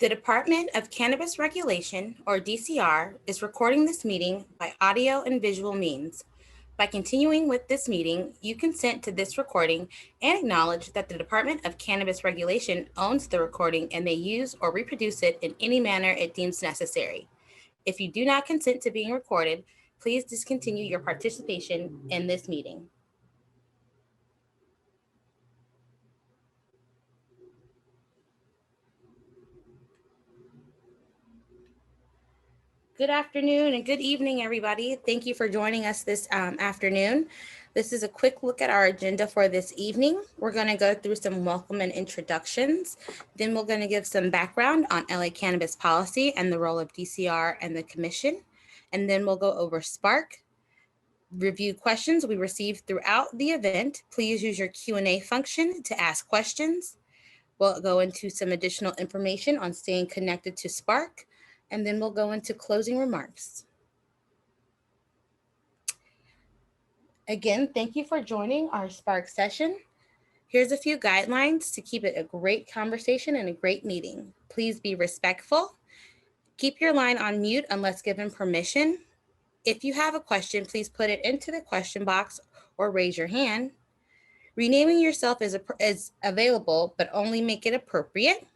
The Department of Cannabis Regulation, or DCR, is recording this meeting by audio and visual means. By continuing with this meeting, you consent to this recording and acknowledge that the Department of Cannabis Regulation owns the recording and may use or reproduce it in any manner it deems necessary. If you do not consent to being recorded, please discontinue your participation in this meeting. Good afternoon and good evening, everybody. Thank you for joining us this afternoon. This is a quick look at our agenda for this evening. We're going to go through some welcome and introductions. Then we're going to give some background on LA cannabis policy and the role of DCR and the commission. And then we'll go over Spark, review questions we received throughout the event. Please use your Q&A function to ask questions. We'll go into some additional information on staying connected to Spark, and then we'll go into closing remarks. Again, thank you for joining our Spark session. Here's a few guidelines to keep it a great conversation and a great meeting. Please be respectful. Keep your line on mute unless given permission. If you have a question, please put it into the question box or raise your hand. Renaming yourself is available, but only make it appropriate.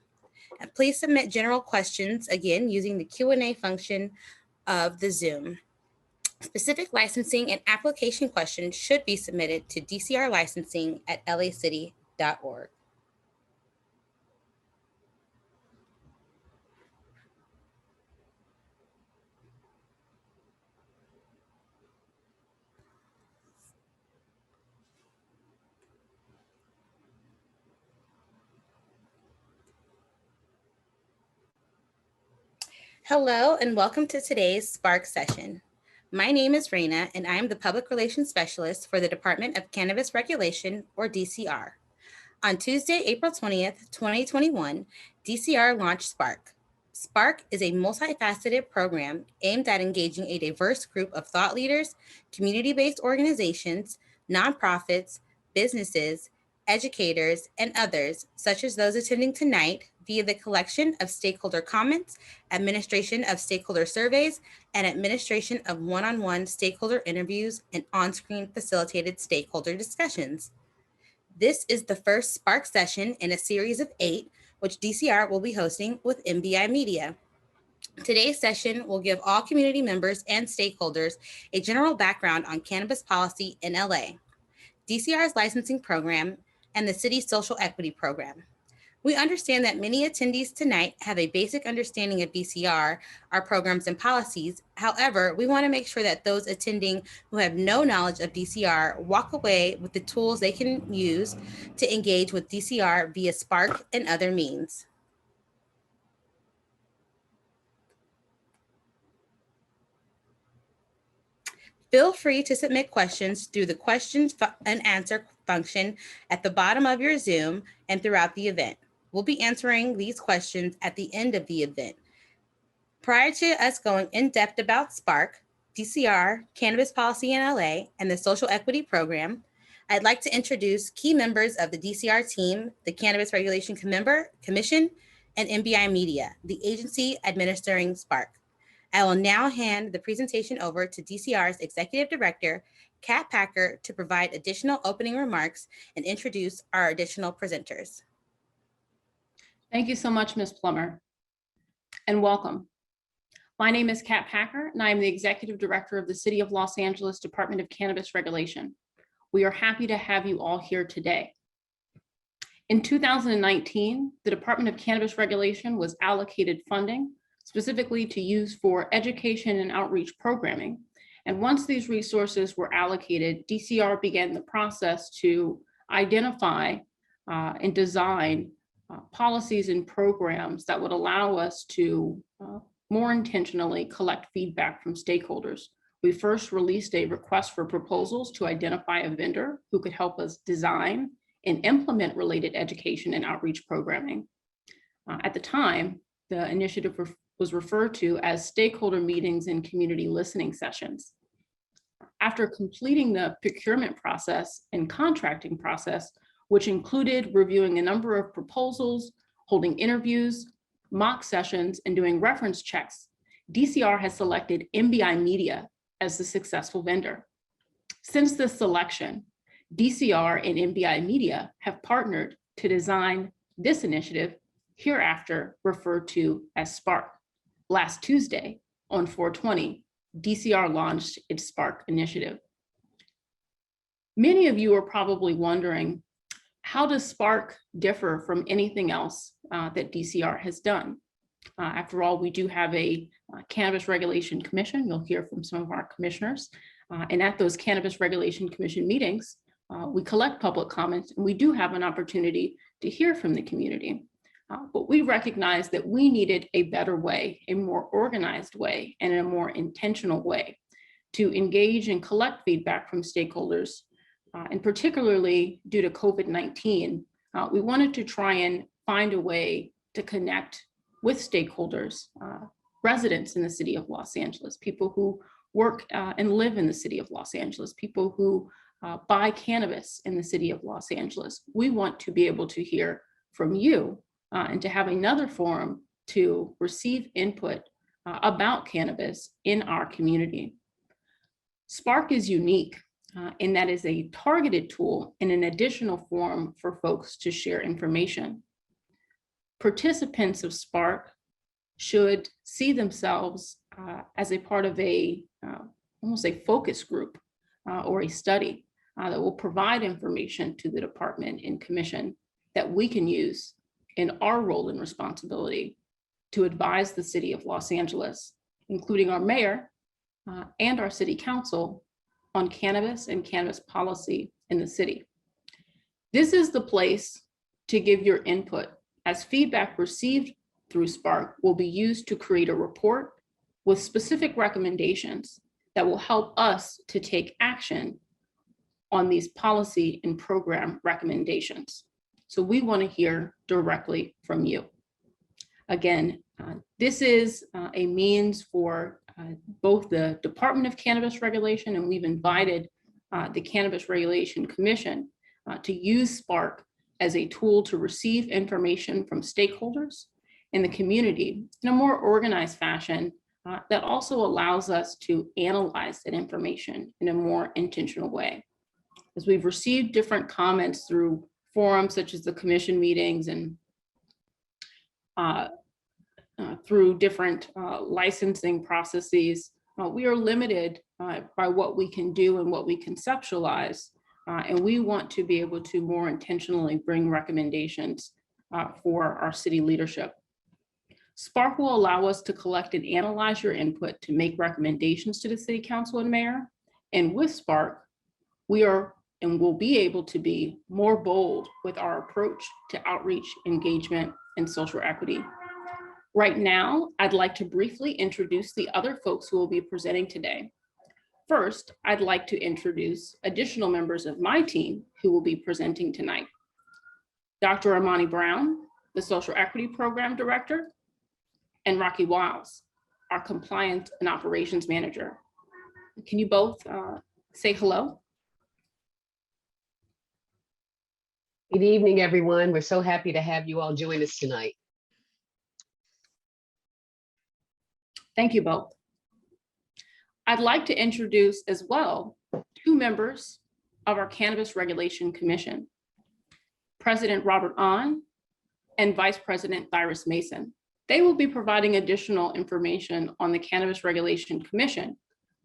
And please submit general questions, again, using the Q&A function of the Zoom. Specific licensing and application questions should be submitted to dcrlicensing@lacity.org. Hello, and welcome to today's Spark session. My name is Rayna, and I am the Public Relations Specialist for the Department of Cannabis Regulation, or DCR. On Tuesday, April 20th, 2021, DCR launched Spark. Spark is a multifaceted program aimed at engaging a diverse group of thought leaders, community-based organizations, nonprofits, businesses, educators, and others, such as those attending tonight, via the collection of stakeholder comments, administration of stakeholder surveys, and administration of one-on-one stakeholder interviews and on-screen facilitated stakeholder discussions. This is the first Spark session in a series of 8, which DCR will be hosting with MBI Media. Today's session will give all community members and stakeholders a general background on cannabis policy in LA, DCR's licensing program, and the city's social equity program. We understand that many attendees tonight have a basic understanding of DCR, our programs and policies. However, we want to make sure that those attending who have no knowledge of DCR walk away with the tools they can use to engage with DCR via Spark and other means. Feel free to submit questions through the questions and answer function at the bottom of your Zoom and throughout the event. We'll be answering these questions at the end of the event. Prior to us going in depth about Spark, DCR, cannabis policy in LA, and the social equity program, I'd like to introduce key members of the DCR team, the Cannabis Regulation Commission, and MBI Media, the agency administering Spark. I will now hand the presentation over to DCR's Executive Director, Kat Packer, to provide additional opening remarks and introduce our additional presenters. Thank you so much, Ms. Plummer, and welcome. My name is Kat Packer, and I am the Executive Director of the City of Los Angeles Department of Cannabis Regulation. We are happy to have you all here today. In 2019, the Department of Cannabis Regulation was allocated funding specifically to use for education and outreach programming. And once these resources were allocated, DCR began the process to identify and design policies and programs that would allow us to more intentionally collect feedback from stakeholders. We first released a request for proposals to identify a vendor who could help us design and implement related education and outreach programming. At the time, the initiative was referred to as stakeholder meetings and community listening sessions. After completing the procurement process and contracting process, which included reviewing a number of proposals, holding interviews, mock sessions, and doing reference checks, DCR has selected MBI Media as the successful vendor. Since this selection, DCR and MBI Media have partnered to design this initiative, hereafter referred to as Spark. Last Tuesday on 4/20, DCR launched its Spark initiative. Many of you are probably wondering, how does Spark differ from anything else that DCR has done? After all, we do have a Cannabis Regulation Commission. You'll hear from some of our commissioners. And at those Cannabis Regulation Commission meetings, we collect public comments, and we do have an opportunity to hear from the community. But we recognized that we needed a better way, a more organized way, and a more intentional way to engage and collect feedback from stakeholders. And particularly due to COVID-19, we wanted to try and find a way to connect with stakeholders, residents in the city of Los Angeles, people who work and live in the city of Los Angeles, people who buy cannabis in the city of Los Angeles. We want to be able to hear from you and to have another forum to receive input about cannabis in our community. Spark is unique in that is a targeted tool and an additional forum for folks to share information. Participants of Spark should see themselves as a part of a almost a focus group or a study that will provide information to the department and commission that we can use in our role and responsibility to advise the city of Los Angeles, including our mayor and our city council, on cannabis and cannabis policy in the city. This is the place to give your input, as feedback received through Spark will be used to create a report with specific recommendations that will help us to take action on these policy and program recommendations. So we want to hear directly from you. Again, this is a means for both the Department of Cannabis Regulation, and we've invited the Cannabis Regulation Commission to use Spark as a tool to receive information from stakeholders in the community in a more organized fashion that also allows us to analyze that information in a more intentional way. As we've received different comments through forums such as the commission meetings and through different licensing processes, we are limited by what we can do and what we conceptualize. And we want to be able to more intentionally bring recommendations for our city leadership. Spark will allow us to collect and analyze your input to make recommendations to the city council and mayor. And with Spark, we are and will be able to be more bold with our approach to outreach, engagement, and social equity. Right now, I'd like to briefly introduce the other folks who will be presenting today. First, I'd like to introduce additional members of my team who will be presenting tonight. Dr. Armani Brown, the Social Equity Program Director, and Rocky Wiles, our Compliance and Operations Manager. Can you both say hello? Good evening, everyone. We're so happy to have you all join us tonight. Thank you both. I'd like to introduce as well two members of our Cannabis Regulation Commission, President Robert Ahn and Vice President Thyris Mason. They will be providing additional information on the Cannabis Regulation Commission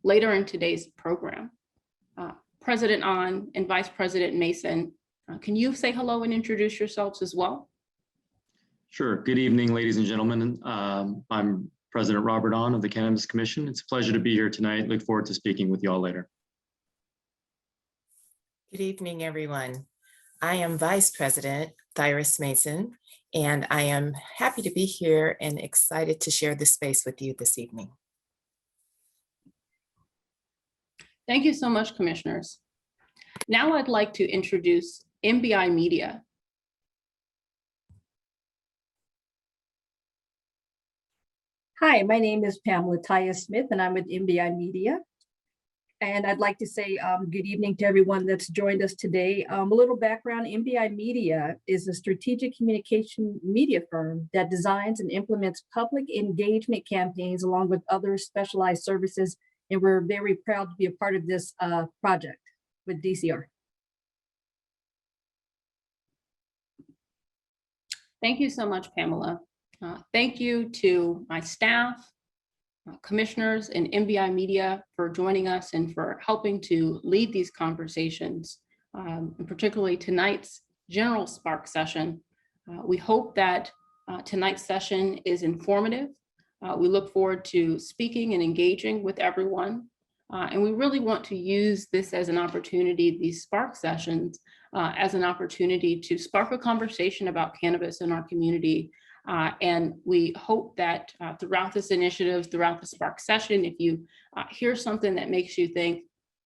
later in today's program. President Ahn and Vice President Mason, can you say hello and introduce yourselves as well? Sure. Good evening, ladies and gentlemen. I'm President Robert Ahn of the Cannabis Commission. It's a pleasure to be here tonight. Look forward to speaking with you all later. Good evening, everyone. I am Vice President Thyris Mason, and I am happy to be here and excited to share this space with you this evening. Thank you so much, commissioners. Now I'd like to introduce MBI Media. Hi, my name is Pamela Tyus Smith, and I'm with MBI Media. And I'd like to say good evening to everyone that's joined us today. A little background, MBI Media is a strategic communication media firm that designs and implements public engagement campaigns along with other specialized services. And we're very proud to be a part of this project with DCR. Thank you so much, Pamela. Thank you to my staff, commissioners, and MBI Media for joining us and for helping to lead these conversations, and particularly tonight's general Spark session. We hope that tonight's session is informative. We look forward to speaking and engaging with everyone. And we really want to use this as an opportunity, these Spark sessions, as an opportunity to spark a conversation about cannabis in our community. And we hope that throughout this initiative, throughout the Spark session, if you hear something that makes you think,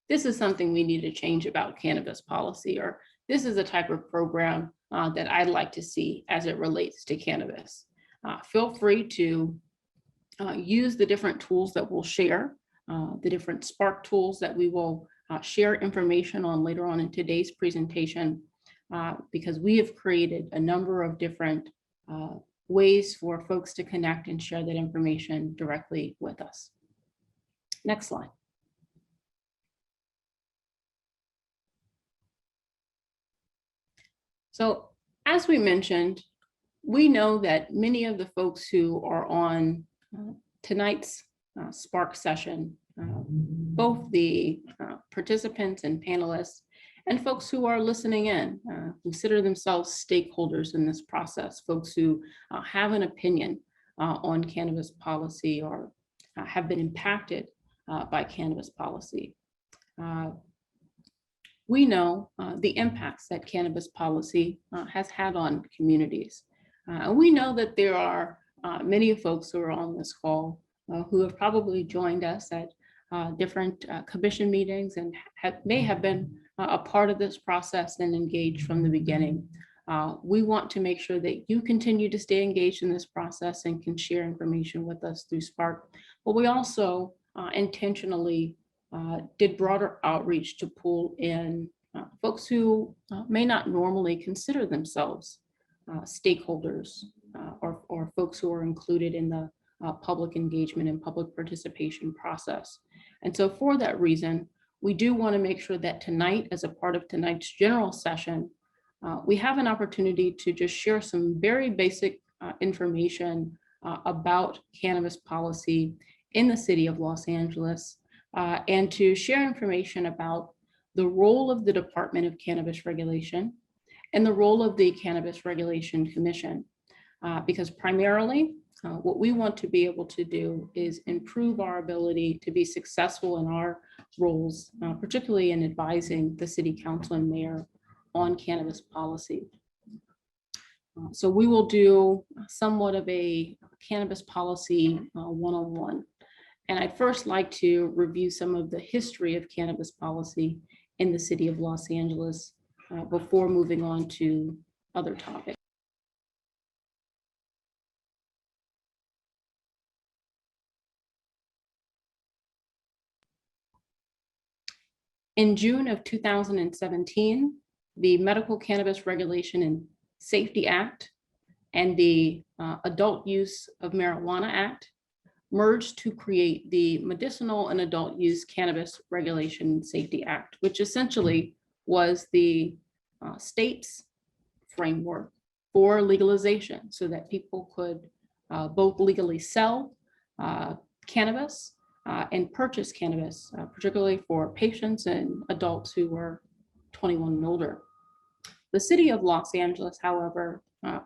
this is something we need to change about cannabis policy, or this is a type of program that I'd like to see as it relates to cannabis. Feel free to use the different tools that we'll share, the different Spark tools that we will share information on later on in today's presentation, because we have created a number of different ways for folks to connect and share that information directly with us. Next slide. So as we mentioned, we know that many of the folks who are on tonight's Spark session, both the participants and panelists and folks who are listening in, consider themselves stakeholders in this process, folks who have an opinion on cannabis policy or have been impacted by cannabis policy. We know the impacts that cannabis policy has had on communities. And we know that there are many folks who are on this call who have probably joined us at different commission meetings and may have been a part of this process and engaged from the beginning. We want to make sure that you continue to stay engaged in this process and can share information with us through Spark. But we also intentionally did broader outreach to pull in folks who may not normally consider themselves stakeholders or folks who are included in the public engagement and public participation process. And so for that reason, we do want to make sure that tonight, as a part of tonight's general session, we have an opportunity to just share some very basic information about cannabis policy in the city of Los Angeles, and to share information about the role of the Department of Cannabis Regulation and the role of the Cannabis Regulation Commission. Because primarily, what we want to be able to do is improve our ability to be successful in our roles, particularly in advising the City Council and Mayor on cannabis policy. So we will do somewhat of a cannabis policy one-on-one. And I'd first like to review some of the history of cannabis policy in the City of Los Angeles before moving on to other topics. In June of 2017, the Medical Cannabis Regulation and Safety Act and the Adult Use of Marijuana Act merged to create the Medicinal and Adult Use Cannabis Regulation and Safety Act, which essentially was the state's framework for legalization so that people could both legally sell cannabis and purchase cannabis, particularly for patients and adults who were 21 and older. The city of Los Angeles, however,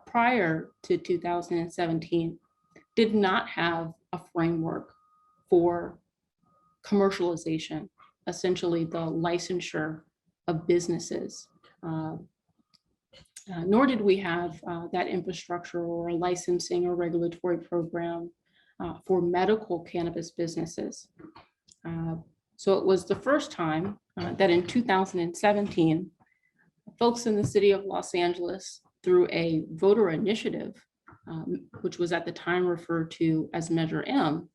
prior to 2017, did not have a framework for commercialization, essentially the licensure of businesses. Nor did we have that infrastructure or a licensing or regulatory program for medical cannabis businesses. So it was the first time that in 2017, folks in the city of Los Angeles, through a voter initiative, which was at the time referred to as Measure M,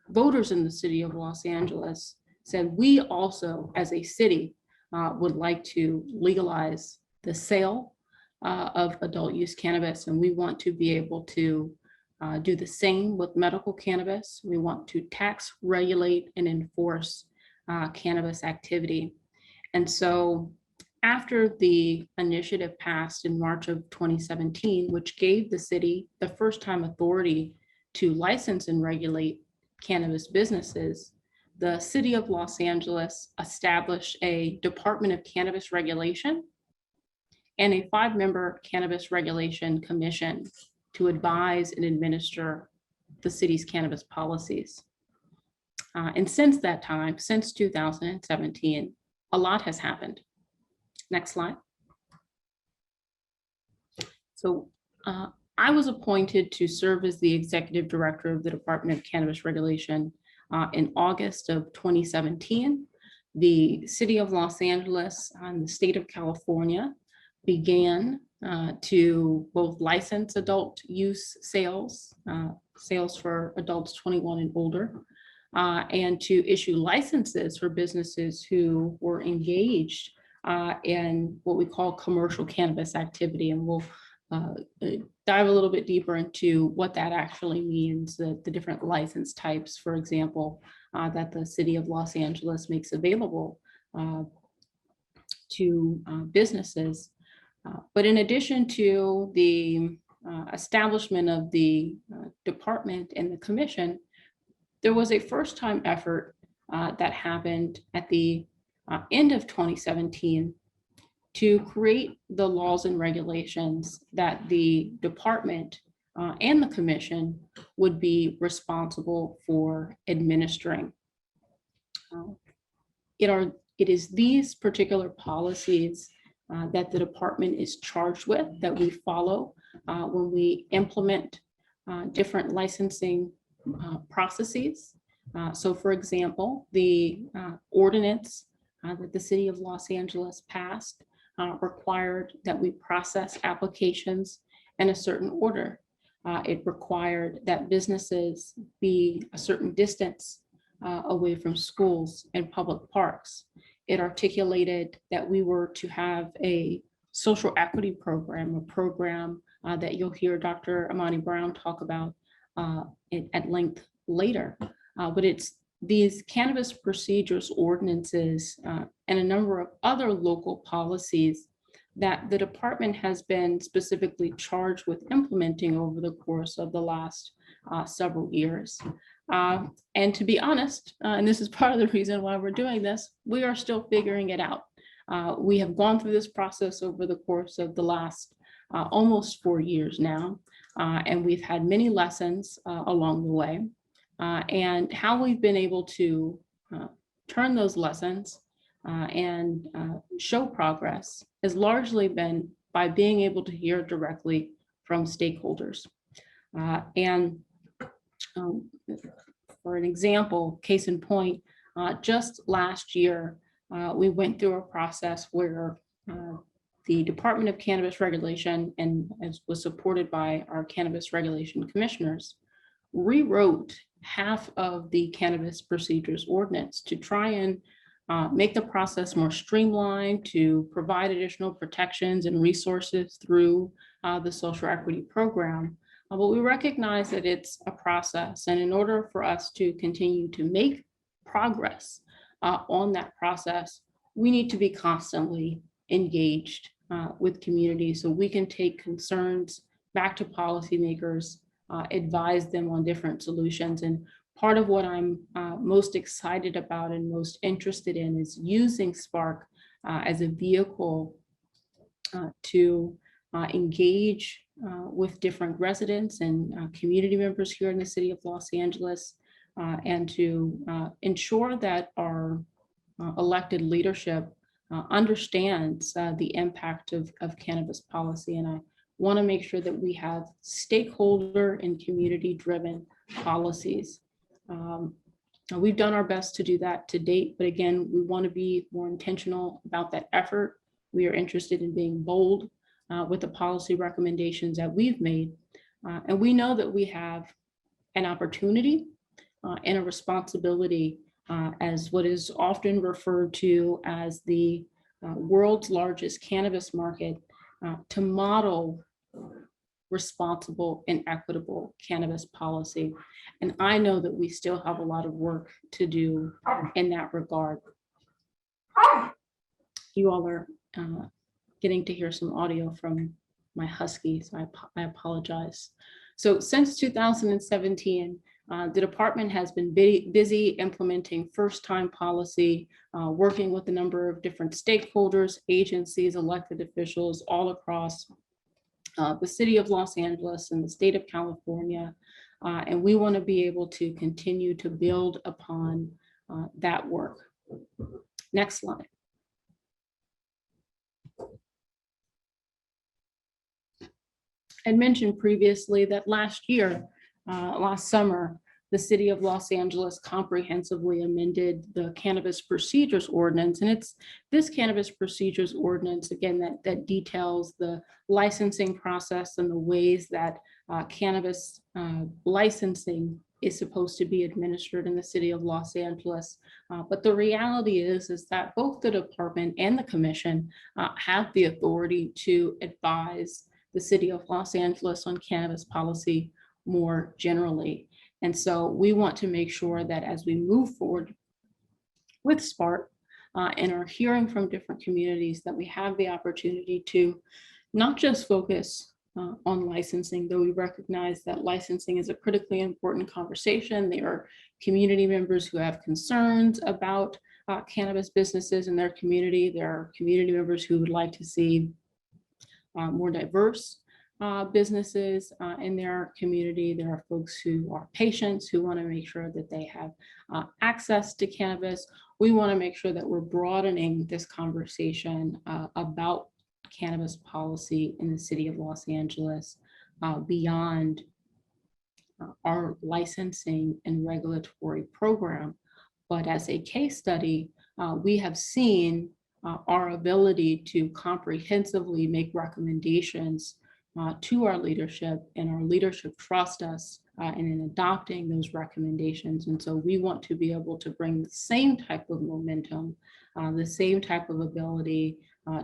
voters in the city of Los Angeles said, we also, as a city, would like to legalize the sale of adult use cannabis, and we want to be able to do the same with medical cannabis. We want to tax, regulate, and enforce cannabis activity. And so after the initiative passed in March of 2017, which gave the city the first time authority to license and regulate cannabis businesses, the city of Los Angeles established a Department of Cannabis Regulation and a 5-member Cannabis Regulation Commission to advise and administer the city's cannabis policies. And since that time, since 2017, a lot has happened. Next slide. So I was appointed to serve as the executive director of the Department of Cannabis Regulation in August of 2017. The city of Los Angeles and the state of California began to both license adult use sales, sales for adults 21 and older, and to issue licenses for businesses who were engaged in what we call commercial cannabis activity. And we'll dive a little bit deeper into what that actually means, the different license types, for example, that the city of Los Angeles makes available to businesses. But in addition to the establishment of the department and the commission, there was a first-time effort that happened at the end of 2017 to create the laws and regulations that the department and the commission would be responsible for administering. It is these particular policies that the department is charged with, that we follow when we implement different licensing processes. So for example, the ordinance that the city of Los Angeles passed required that we process applications in a certain order. It required that businesses be a certain distance away from schools and public parks. It articulated that we were to have a social equity program, a program that you'll hear Dr. Armani Brown talk about at length later. But it's these cannabis procedures ordinances and a number of other local policies that the department has been specifically charged with implementing over the course of the last several years. And to be honest, and this is part of the reason why we're doing this, we are still figuring it out. We have gone through this process over the course of the last almost 4 years now, and we've had many lessons along the way. And how we've been able to turn those lessons and show progress has largely been by being able to hear directly from stakeholders. For an example, case in point, just last year, we went through a process where the Department of Cannabis Regulation, and as was supported by our Cannabis Regulation Commissioners, rewrote half of the Cannabis Procedures Ordinance to try and make the process more streamlined, to provide additional protections and resources through the social equity program. But we recognize that it's a process, and in order for us to continue to make progress on that process, we need to be constantly engaged with communities so we can take concerns back to policymakers, advise them on different solutions. And part of what I'm most excited about and most interested in is using Spark as a vehicle to engage with different residents and community members here in the city of Los Angeles, and to ensure that our elected leadership understands the impact of cannabis policy. And I want to make sure that we have stakeholder and community-driven policies. We've done our best to do that to date, but again, we want to be more intentional about that effort. We are interested in being bold with the policy recommendations that we've made. And we know that we have an opportunity and a responsibility as what is often referred to as the world's largest cannabis market, to model responsible and equitable cannabis policy. And I know that we still have a lot of work to do in that regard. You all are getting to hear some audio from my husky, so I apologize. So since 2017, the department has been busy implementing first-time policy, working with a number of different stakeholders, agencies, elected officials all across the city of Los Angeles and the state of California. And we want to be able to continue to build upon that work. Next slide. I mentioned previously that last summer, the city of Los Angeles comprehensively amended the Cannabis Procedures Ordinance. And it's this Cannabis Procedures Ordinance, again, that details the licensing process and the ways that cannabis licensing is supposed to be administered in the city of Los Angeles. But the reality is that both the department and the commission have the authority to advise the city of Los Angeles on cannabis policy more generally. And so we want to make sure that as we move forward with SPARK and are hearing from different communities, that we have the opportunity to not just focus on licensing, though we recognize that licensing is a critically important conversation. There are community members who have concerns about cannabis businesses in their community. There are community members who would like to see more diverse businesses in their community. There are folks who are patients who want to make sure that they have access to cannabis. We want to make sure that we're broadening this conversation about cannabis policy in the city of Los Angeles beyond our licensing and regulatory program. But as a case study, we have seen our ability to comprehensively make recommendations to our leadership, and our leadership trust us in adopting those recommendations. And so we want to be able to bring the same type of momentum, the same type of ability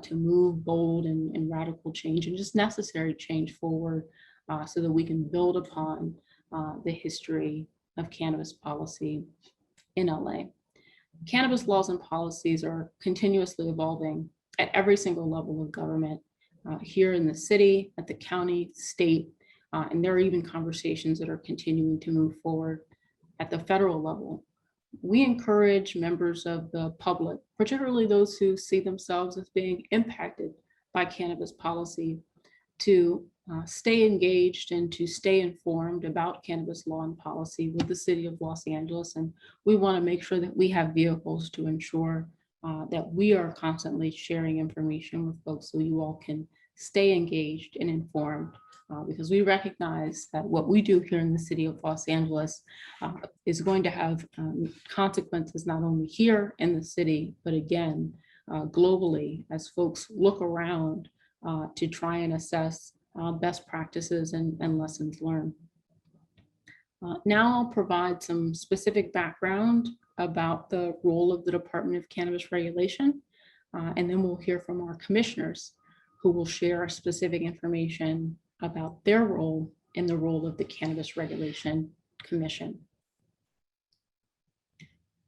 to move bold and radical change and just necessary change forward so that we can build upon the history of cannabis policy in LA. Cannabis laws and policies are continuously evolving at every single level of government, here in the city, at the county, state, and there are even conversations that are continuing to move forward at the federal level. We encourage members of the public, particularly those who see themselves as being impacted by cannabis policy, to stay engaged and to stay informed about cannabis law and policy with the city of Los Angeles. And we want to make sure that we have vehicles to ensure that we are constantly sharing information with folks so you all can stay engaged and informed, because we recognize that what we do here in the city of Los Angeles is going to have consequences not only here in the city, but again, globally, as folks look around to try and assess best practices and lessons learned. Now I'll provide some specific background about the role of the Department of Cannabis Regulation, and then we'll hear from our commissioners who will share specific information about their role and the role of the Cannabis Regulation Commission.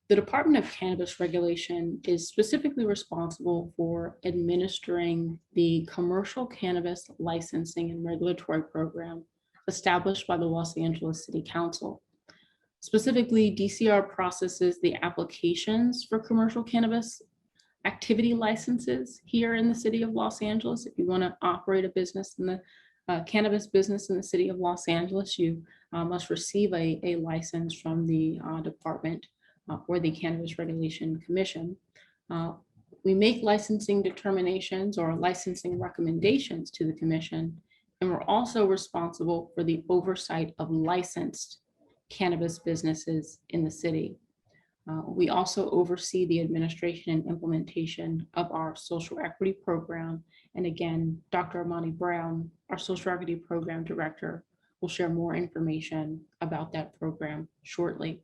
The Department of Cannabis Regulation is specifically responsible for administering the commercial cannabis licensing and regulatory program established by the Los Angeles City Council. Specifically, DCR processes the applications for commercial cannabis activity licenses here in the city of Los Angeles. If you want to operate a business in the cannabis business in the city of Los Angeles, you must receive a license from the department or the Cannabis Regulation Commission. We make licensing determinations or licensing recommendations to the commission, and we're also responsible for the oversight of licensed cannabis businesses in the city. We also oversee the administration and implementation of our social equity program. And again, Dr. Armani Brown, our social equity program director, will share more information about that program shortly.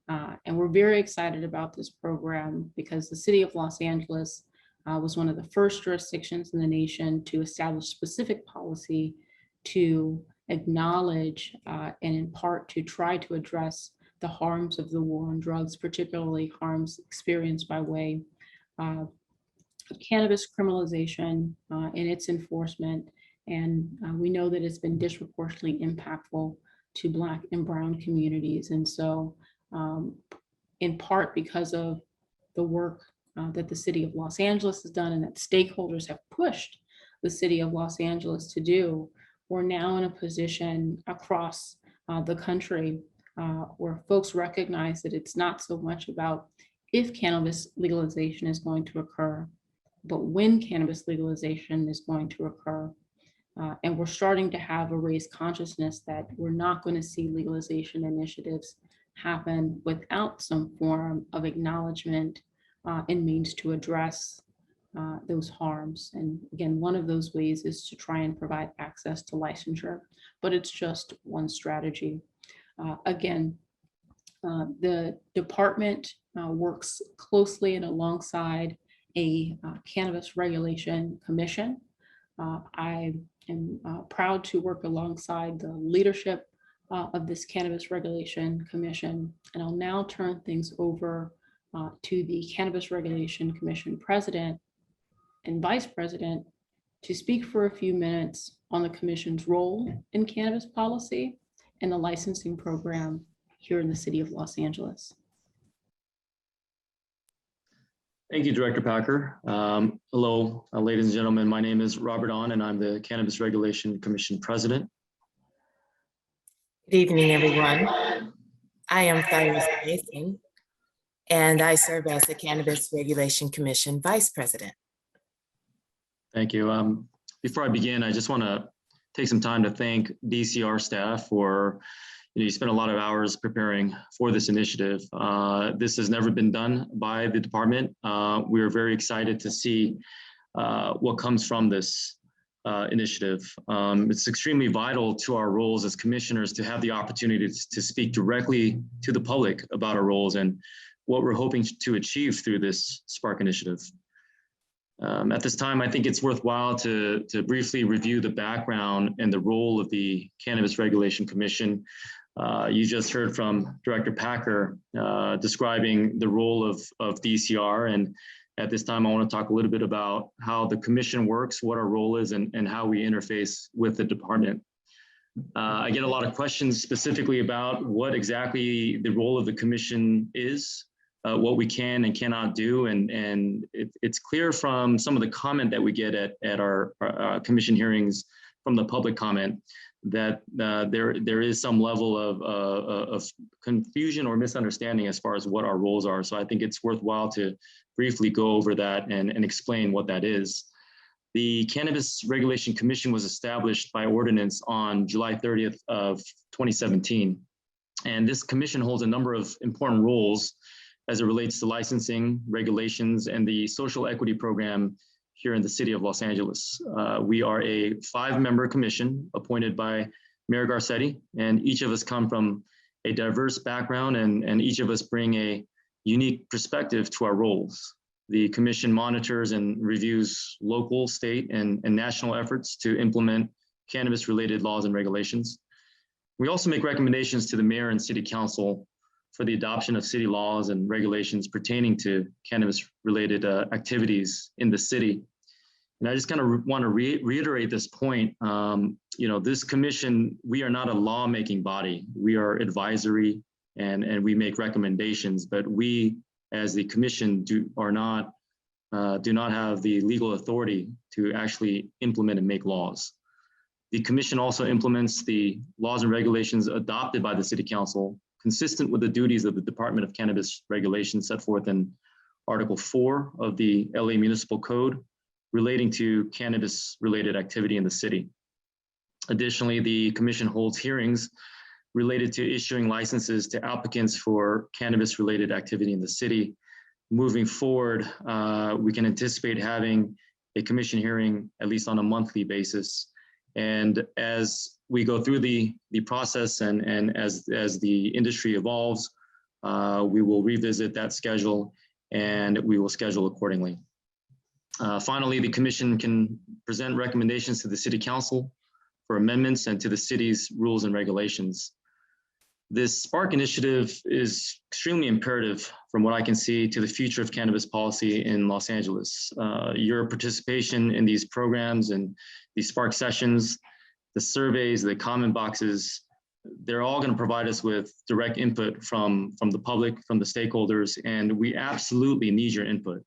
And we're very excited about this program because the city of Los Angeles was one of the first jurisdictions in the nation to establish specific policy to acknowledge and in part to try to address the harms of the war on drugs, particularly harms experienced by way of cannabis criminalization and its enforcement. And we know that it's been disproportionately impactful to Black and Brown communities. And so in part because of the work that the city of Los Angeles has done and that stakeholders have pushed the city of Los Angeles to do, we're now in a position across the country where folks recognize that it's not so much about if cannabis legalization is going to occur, but when cannabis legalization is going to occur. And we're starting to have a raised consciousness that we're not going to see legalization initiatives happen without some form of acknowledgement and means to address those harms. And again, one of those ways is to try and provide access to licensure, but it's just one strategy. Again, the department works closely and alongside a cannabis regulation commission. I am proud to work alongside the leadership of this Cannabis Regulation Commission. And I'll now turn things over to the Cannabis Regulation Commission President and Vice President to speak for a few minutes on the Commission's role in cannabis policy and the licensing program here in the city of Los Angeles. Thank you, Director Packer. Hello, ladies and gentlemen. My name is Robert Ahn, and I'm the Cannabis Regulation Commission President. Good evening, everyone. I am Thyra Mason, and I serve as the Cannabis Regulation Commission Vice President. Thank you. Before I begin, I just want to take some time to thank DCR staff for, you spent a lot of hours preparing for this initiative. This has never been done by the department. We are very excited to see what comes from this initiative. It's extremely vital to our roles as commissioners to have the opportunity to speak directly to the public about our roles and what we're hoping to achieve through this Spark initiative. At this time, I think it's worthwhile to briefly review the background and the role of the Cannabis Regulation Commission. You just heard from Director Packer describing the role of DCR. And at this time, I want to talk a little bit about how the commission works, what our role is, and how we interface with the department. I get a lot of questions specifically about what exactly the role of the commission is, what we can and cannot do. And it's clear from some of the comment that we get at our commission hearings from the public comment that there is some level of confusion or misunderstanding as far as what our roles are. So I think it's worthwhile to briefly go over that and explain what that is. The Cannabis Regulation Commission was established by ordinance on July 30th of 2017. And this commission holds a number of important roles as it relates to licensing, regulations, and the social equity program here in the city of Los Angeles. We are a 5-member commission appointed by Mayor Garcetti, and each of us come from a diverse background and each of us bring a unique perspective to our roles. The commission monitors and reviews local, state, and national efforts to implement cannabis-related laws and regulations. We also make recommendations to the mayor and city council for the adoption of city laws and regulations pertaining to cannabis-related activities in the city. And I just kind of want to reiterate this point. This commission, we are not a lawmaking body. We are advisory and we make recommendations, but we, as the commission, do not have the legal authority to actually implement and make laws. The commission also implements the laws and regulations adopted by the city council, consistent with the duties of the Department of Cannabis Regulation set forth in Article 4 of the LA Municipal Code relating to cannabis-related activity in the city. Additionally, the commission holds hearings related to issuing licenses to applicants for cannabis-related activity in the city. Moving forward, we can anticipate having a commission hearing at least on a monthly basis. And as we go through the process and as the industry evolves, we will revisit that schedule and we will schedule accordingly. Finally, the commission can present recommendations to the city council for amendments and to the city's rules and regulations. This Spark initiative is extremely imperative from what I can see to the future of cannabis policy in Los Angeles. Your participation in these programs and these Spark sessions, the surveys, the comment boxes, they're all going to provide us with direct input from the public, from the stakeholders, and we absolutely need your input.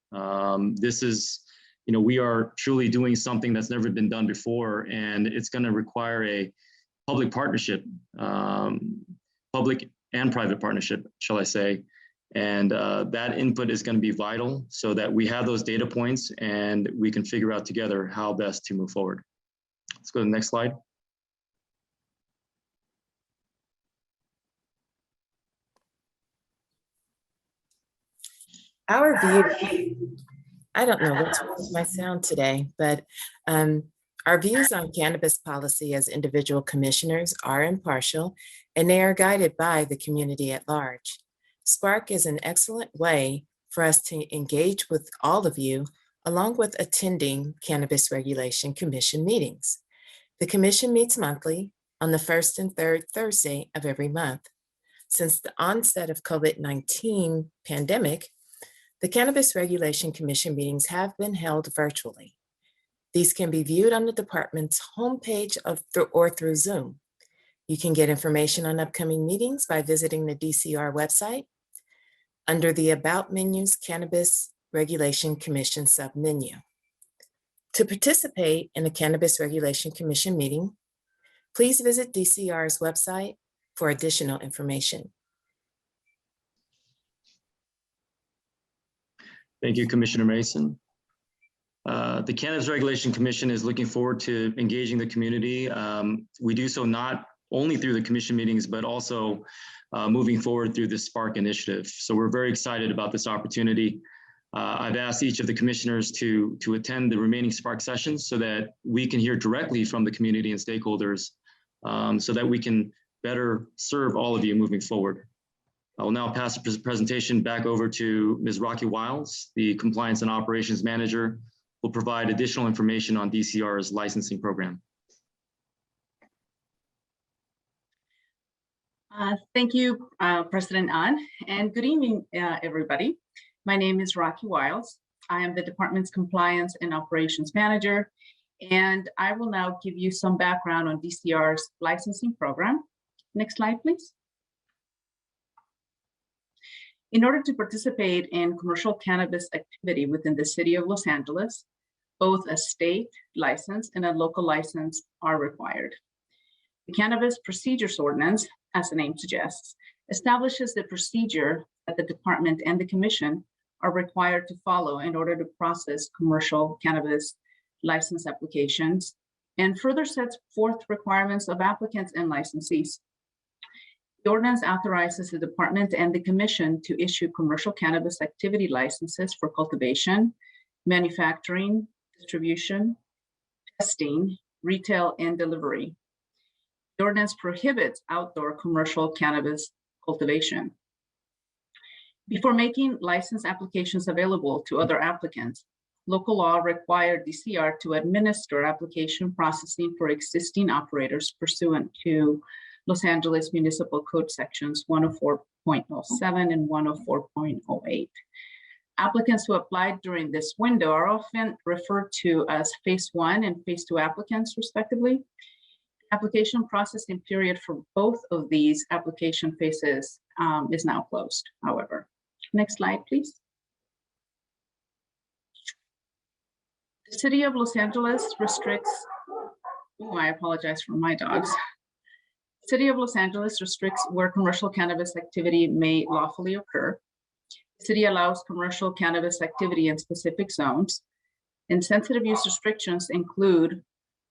This is, we are truly doing something that's never been done before, and it's going to require a public partnership, public and private partnership, shall I say. And that input is going to be vital so that we have those data points and we can figure out together how best to move forward. Let's go to the next slide. Our view, I don't know what's wrong with my sound today, but our views on cannabis policy as individual commissioners are impartial, and they are guided by the community at large. Spark is an excellent way for us to engage with all of you, along with attending Cannabis Regulation Commission meetings. The commission meets monthly on the first and third Thursday of every month. Since the onset of COVID-19 pandemic, the Cannabis Regulation Commission meetings have been held virtually. These can be viewed on the department's homepage or through Zoom. You can get information on upcoming meetings by visiting the DCR website under the About Menu's Cannabis Regulation Commission submenu. To participate in a Cannabis Regulation Commission meeting, please visit DCR's website for additional information. Thank you, Commissioner Mason. The Cannabis Regulation Commission is looking forward to engaging the community. We do so not only through the commission meetings, but also moving forward through this Spark initiative. So we're very excited about this opportunity. I've asked each of the commissioners to attend the remaining Spark sessions so that we can hear directly from the community and stakeholders so that we can better serve all of you moving forward. I will now pass the presentation back over to Ms. Rocky Wiles, the Compliance and Operations Manager, who will provide additional information on DCR's licensing program. Thank you, President An, and good evening, everybody. My name is Rocky Wiles. I am the department's Compliance and Operations Manager, and I will now give you some background on DCR's licensing program. Next slide, please. In order to participate in commercial cannabis activity within the city of Los Angeles, both a state license and a local license are required. The Cannabis Procedures Ordinance, as the name suggests, establishes the procedure that the department and the commission are required to follow in order to process commercial cannabis license applications, and further sets forth requirements of applicants and licensees. The ordinance authorizes the department and the commission to issue commercial cannabis activity licenses for cultivation, manufacturing, distribution, testing, retail, and delivery. The ordinance prohibits outdoor commercial cannabis cultivation. Before making license applications available to other applicants, local law required DCR to administer application processing for existing operators pursuant to Los Angeles Municipal Code sections 104.07 and 104.08. Applicants who applied during this window are often referred to as Phase 1 and Phase 2 applicants, respectively. Application processing period for both of these application phases is now closed, however. Next slide, please. The city of Los Angeles restricts, I apologize for my dogs. City of Los Angeles restricts where commercial cannabis activity may lawfully occur. The city allows commercial cannabis activity in specific zones. Insensitive use restrictions include,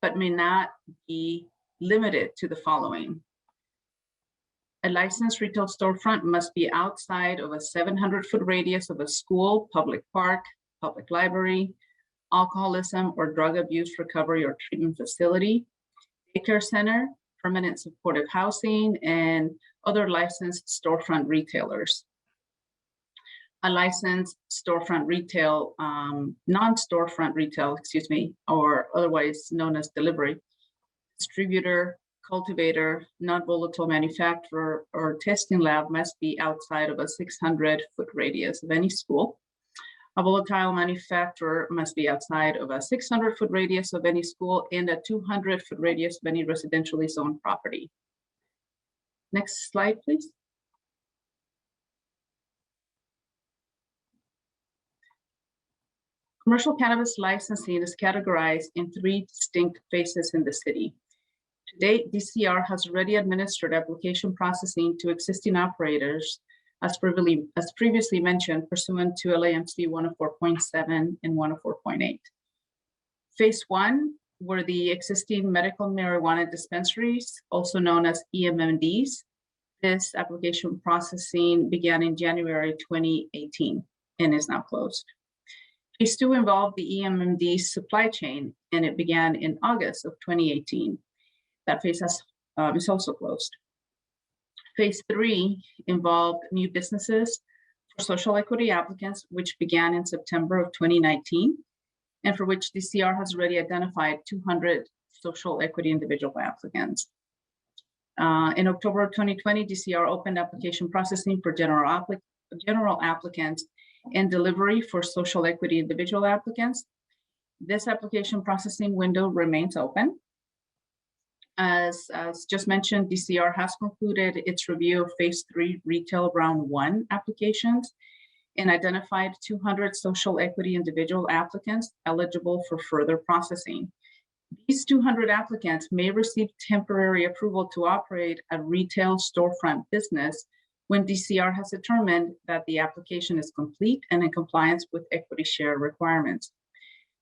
but may not be limited to the following. A licensed retail storefront must be outside of a 700-foot radius of a school, public park, public library, alcoholism or drug abuse recovery or treatment facility, daycare center, permanent supportive housing, and other licensed storefront retailers. a licensed storefront retail, non-storefront retail, or otherwise known as delivery, distributor, cultivator, non-volatile manufacturer, or testing lab must be outside of a 600-foot radius of any school. A volatile manufacturer must be outside of a 600-foot radius of any school and a 200-foot radius of any residentially zoned property. Next slide, please. Commercial cannabis licensing is categorized in 3 distinct phases in the city. To date, DCR has already administered application processing to existing operators, as previously mentioned, pursuant to LAMC 104.7 and 104.8. Phase 1 were the existing medical marijuana dispensaries, also known as EMMDs. This application processing began in January 2018 and is now closed. Phase 2 involved the EMMD supply chain, and it began in August of 2018. That phase is also closed. Phase 3 involved new businesses for social equity applicants, which began in September of 2019, and for which DCR has already identified 200 social equity individual applicants. In October of 2020, DCR opened application processing for general applicants and delivery for social equity individual applicants. This application processing window remains open. As just mentioned, DCR has concluded its review of Phase 3 Retail Round 1 applications and identified 200 social equity individual applicants eligible for further processing. These 200 applicants may receive temporary approval to operate a retail storefront business when DCR has determined that the application is complete and in compliance with equity share requirements.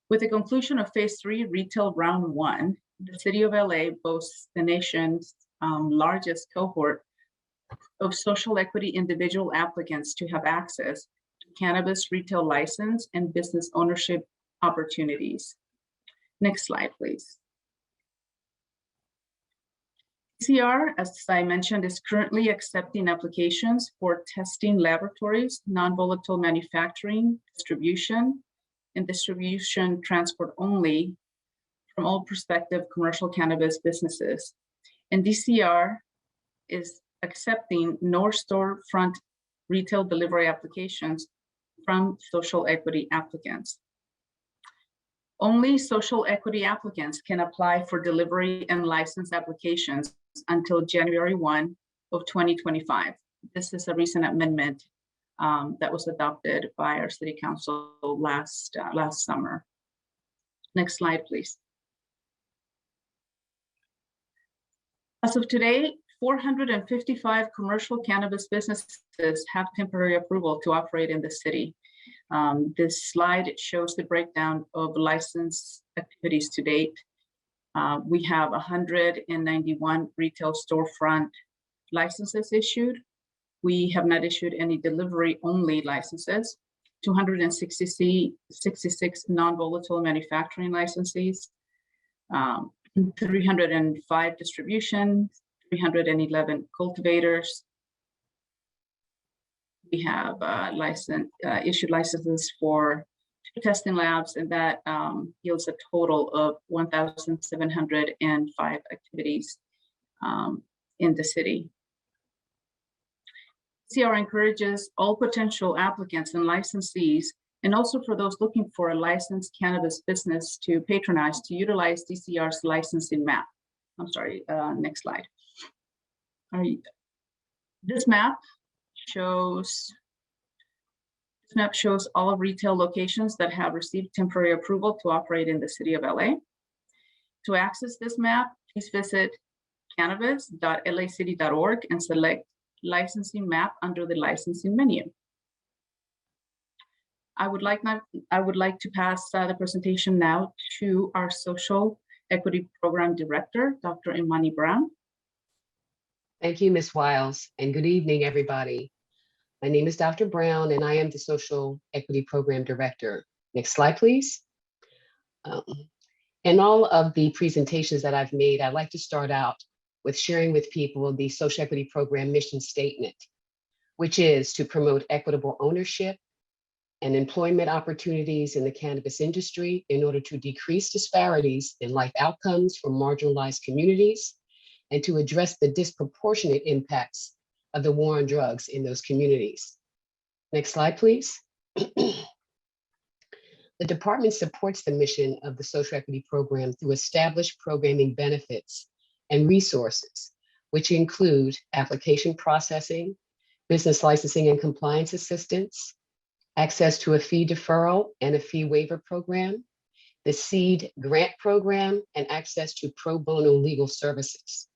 With the conclusion of Phase 3 Retail Round 1, the City of LA boasts the nation's largest cohort of social equity individual applicants to have access to cannabis retail license and business ownership opportunities. Next slide, please. DCR, as I mentioned, is currently accepting applications for testing laboratories, non-volatile manufacturing, distribution transport only from all prospective commercial cannabis businesses. And DCR is accepting no storefront retail delivery applications from social equity applicants. Only social equity applicants can apply for delivery and license applications until January 1 of 2025. This is a recent amendment that was adopted by our city council last summer. Next slide, please. As of today, 455 commercial cannabis businesses have temporary approval to operate in the city. This slide shows the breakdown of license activities to date. We have 191 retail storefront licenses issued. We have not issued any delivery-only licenses, 266 non-volatile manufacturing licenses, 305 distribution, 311 cultivators. We have issued licenses for 2 testing labs, and that yields a total of 1,705 activities in the city. CR encourages all potential applicants and licensees, and also for those looking for a licensed cannabis business to patronize, to utilize DCR's licensing map. I'm sorry, next slide. This map shows all retail locations that have received temporary approval to operate in the city of LA. To access this map, please visit cannabis.lacity.org and select licensing map under the licensing menu. I would like to pass the presentation now to our Social Equity Program Director, Dr. Armani Brown. Thank you, Ms. Wiles, and good evening, everybody. My name is Dr. Brown, and I am the Social Equity Program Director. Next slide, please. In all of the presentations that I've made, I'd like to start out with sharing with people the Social Equity Program mission statement, which is to promote equitable ownership and employment opportunities in the cannabis industry in order to decrease disparities in life outcomes for marginalized communities and to address the disproportionate impacts of the war on drugs in those communities. Next slide, please. The department supports the mission of the social equity program through established programming benefits and resources, which include application processing, business licensing and compliance assistance, access to a fee deferral and a fee waiver program, the SEED grant program, and access to pro bono legal services.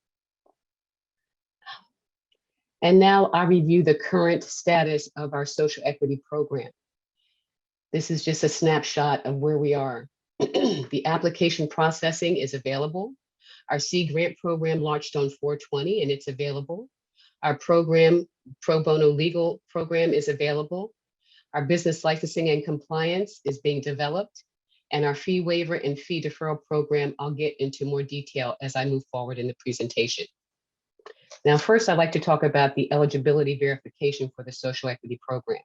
And now I review the current status of our social equity program. This is just a snapshot of where we are. The application processing is available. Our SEED grant program launched on 4/20 and it's available. Our program, pro bono legal program, is available. Our business licensing and compliance is being developed, and our fee waiver and fee deferral program, I'll get into more detail as I move forward in the presentation. Now, first, I'd like to talk about the eligibility verification for the social equity program.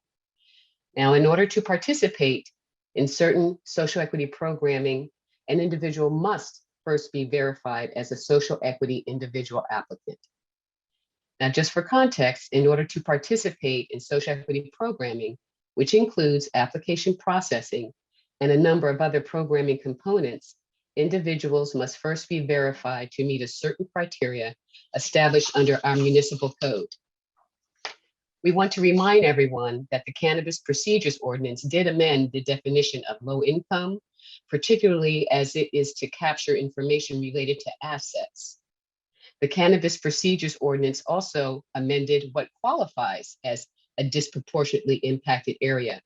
Now, in order to participate in certain social equity programming, an individual must first be verified as a social equity individual applicant. Now, just for context, in order to participate in social equity programming, which includes application processing and a number of other programming components, individuals must first be verified to meet a certain criteria established under our municipal code. We want to remind everyone that the Cannabis Procedures Ordinance did amend the definition of low income, particularly as it is to capture information related to assets. The Cannabis Procedures Ordinance also amended what qualifies as a disproportionately impacted area.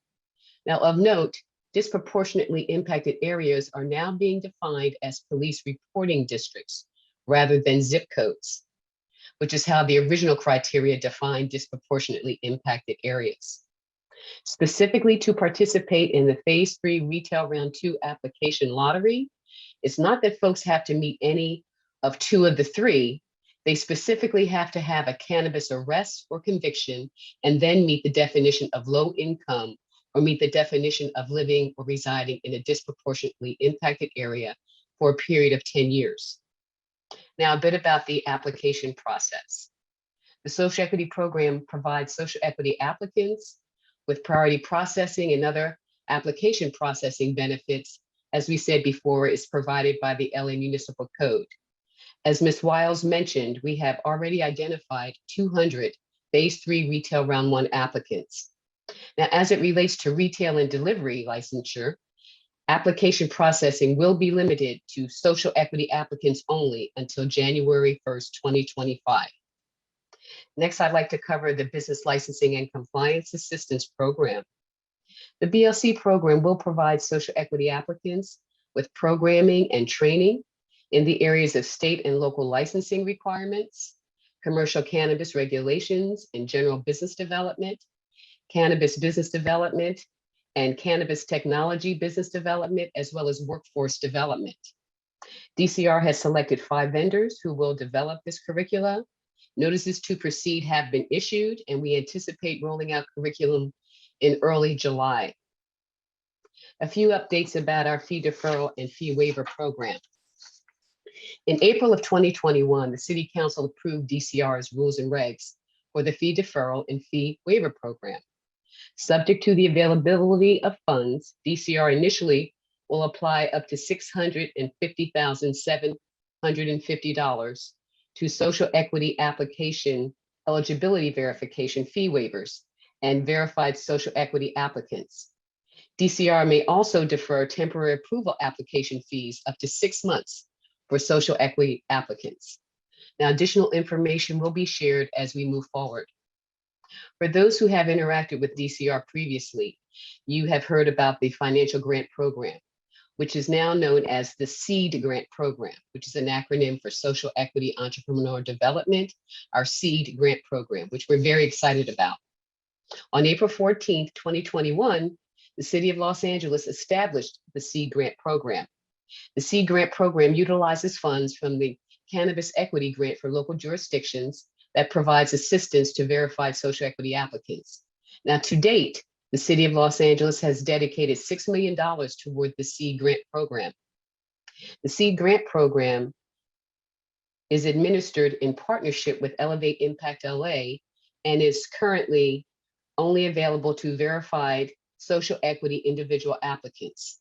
Now, of note, disproportionately impacted areas are now being defined as police reporting districts rather than zip codes, which is how the original criteria defined disproportionately impacted areas. Specifically to participate in the Phase 3 Retail Round 2 application lottery, it's not that folks have to meet any of two of the three. They specifically have to have a cannabis arrest or conviction and then meet the definition of low income or meet the definition of living or residing in a disproportionately impacted area for a period of 10 years. Now, a bit about the application process. The social equity program provides social equity applicants with priority processing and other application processing benefits. As we said before, is provided by the LA Municipal Code. As Ms. Wiles mentioned, we have already identified 200 Phase 3 Retail Round 1 applicants. Now, as it relates to retail and delivery licensure, application processing will be limited to social equity applicants only until January 1st, 2025. Next, I'd like to cover the Business Licensing and Compliance Assistance Program. The BLC program will provide social equity applicants with programming and training in the areas of state and local licensing requirements, commercial cannabis regulations and general business development, cannabis business development, and cannabis technology business development, as well as workforce development. DCR has selected 5 vendors who will develop this curricula. Notices to proceed have been issued, and we anticipate rolling out curriculum in early July. A few updates about our fee deferral and fee waiver program. In April of 2021, the City Council approved DCR's rules and regs for the fee deferral and fee waiver program. Subject to the availability of funds, DCR initially will apply up to $650,750 to social equity application eligibility verification fee waivers and verified social equity applicants. DCR may also defer temporary approval application fees up to 6 months for social equity applicants. Now, additional information will be shared as we move forward. For those who have interacted with DCR previously, you have heard about the financial grant program, which is now known as the SEED grant program, which is an acronym for Social Equity Entrepreneur Development, our SEED grant program, which we're very excited about. On April 14th, 2021, the City of Los Angeles established the SEED grant program. The SEED grant program utilizes funds from the Cannabis Equity Grant for local jurisdictions that provides assistance to verified social equity applicants. Now, to date, The City of Los Angeles has dedicated $6 million toward the SEED grant program. The SEED grant program is administered in partnership with Elevate Impact LA and is currently only available to verified social equity individual applicants.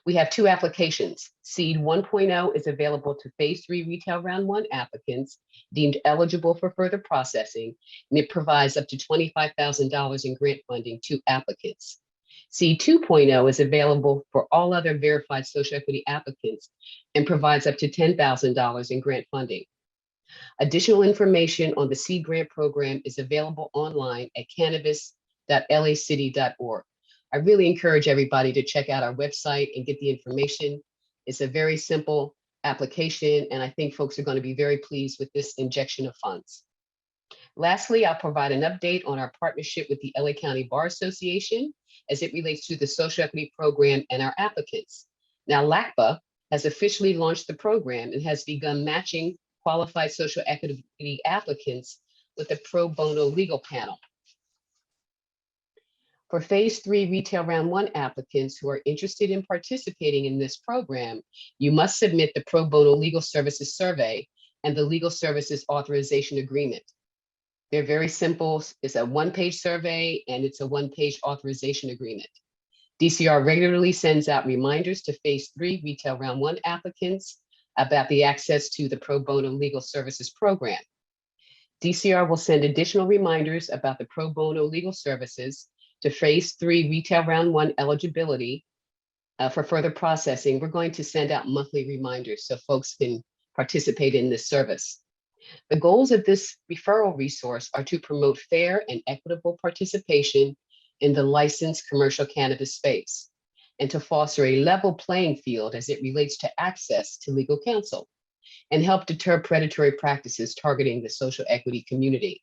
We have two applications. SEED 1.0 is available to Phase 3 Retail Round 1 applicants deemed eligible for further processing, and it provides up to $25,000 in grant funding to applicants. SEED 2.0 is available for all other verified social equity applicants and provides up to $10,000 in grant funding. Additional information on the SEED grant program is available online at cannabis.lacity.org. I really encourage everybody to check out our website and get the information. It's a very simple application, and I think folks are going to be very pleased with this injection of funds. Lastly, I'll provide an update on our partnership with the LA County Bar Association as it relates to the social equity program and our applicants. Now, LACBA has officially launched the program and has begun matching qualified social equity applicants with a pro bono legal panel. For Phase 3 Retail Round 1 applicants who are interested in participating in this program, you must submit the Pro Bono Legal Services Survey and the Legal Services Authorization Agreement. They're very simple. It's a one-page survey and it's a one-page authorization agreement. DCR regularly sends out reminders to Phase 3 Retail Round 1 applicants about the access to the Pro Bono Legal Services Program. DCR will send additional reminders about the Pro Bono Legal Services to Phase 3 Retail Round 1 eligibility for further processing. We're going to send out monthly reminders so folks can participate in this service. The goals of this referral resource are to promote fair and equitable participation in the licensed commercial cannabis space and to foster a level playing field as it relates to access to legal counsel and help deter predatory practices targeting the social equity community.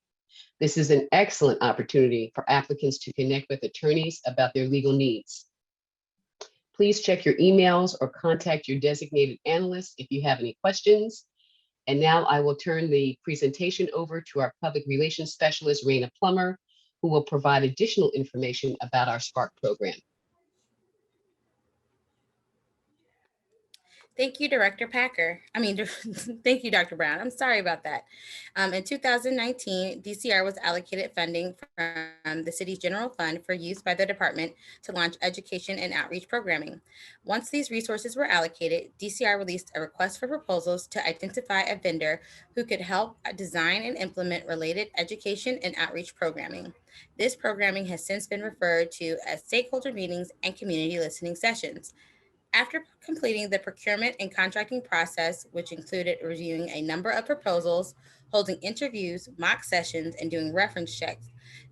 This is an excellent opportunity for applicants to connect with attorneys about their legal needs. Please check your emails or contact your designated analyst if you have any questions. And now I will turn the presentation over to our public relations specialist, Rayna Plummer, who will provide additional information about our Spark program. Thank you, Director Packer. Thank you, Dr. Brown. I'm sorry about that. In 2019, DCR was allocated funding from the city's general fund for use by the department to launch education and outreach programming. Once these resources were allocated, DCR released a request for proposals to identify a vendor who could help design and implement related education and outreach programming. This programming has since been referred to as stakeholder meetings and community listening sessions. After completing the procurement and contracting process, which included reviewing a number of proposals, holding interviews, mock sessions, and doing reference checks,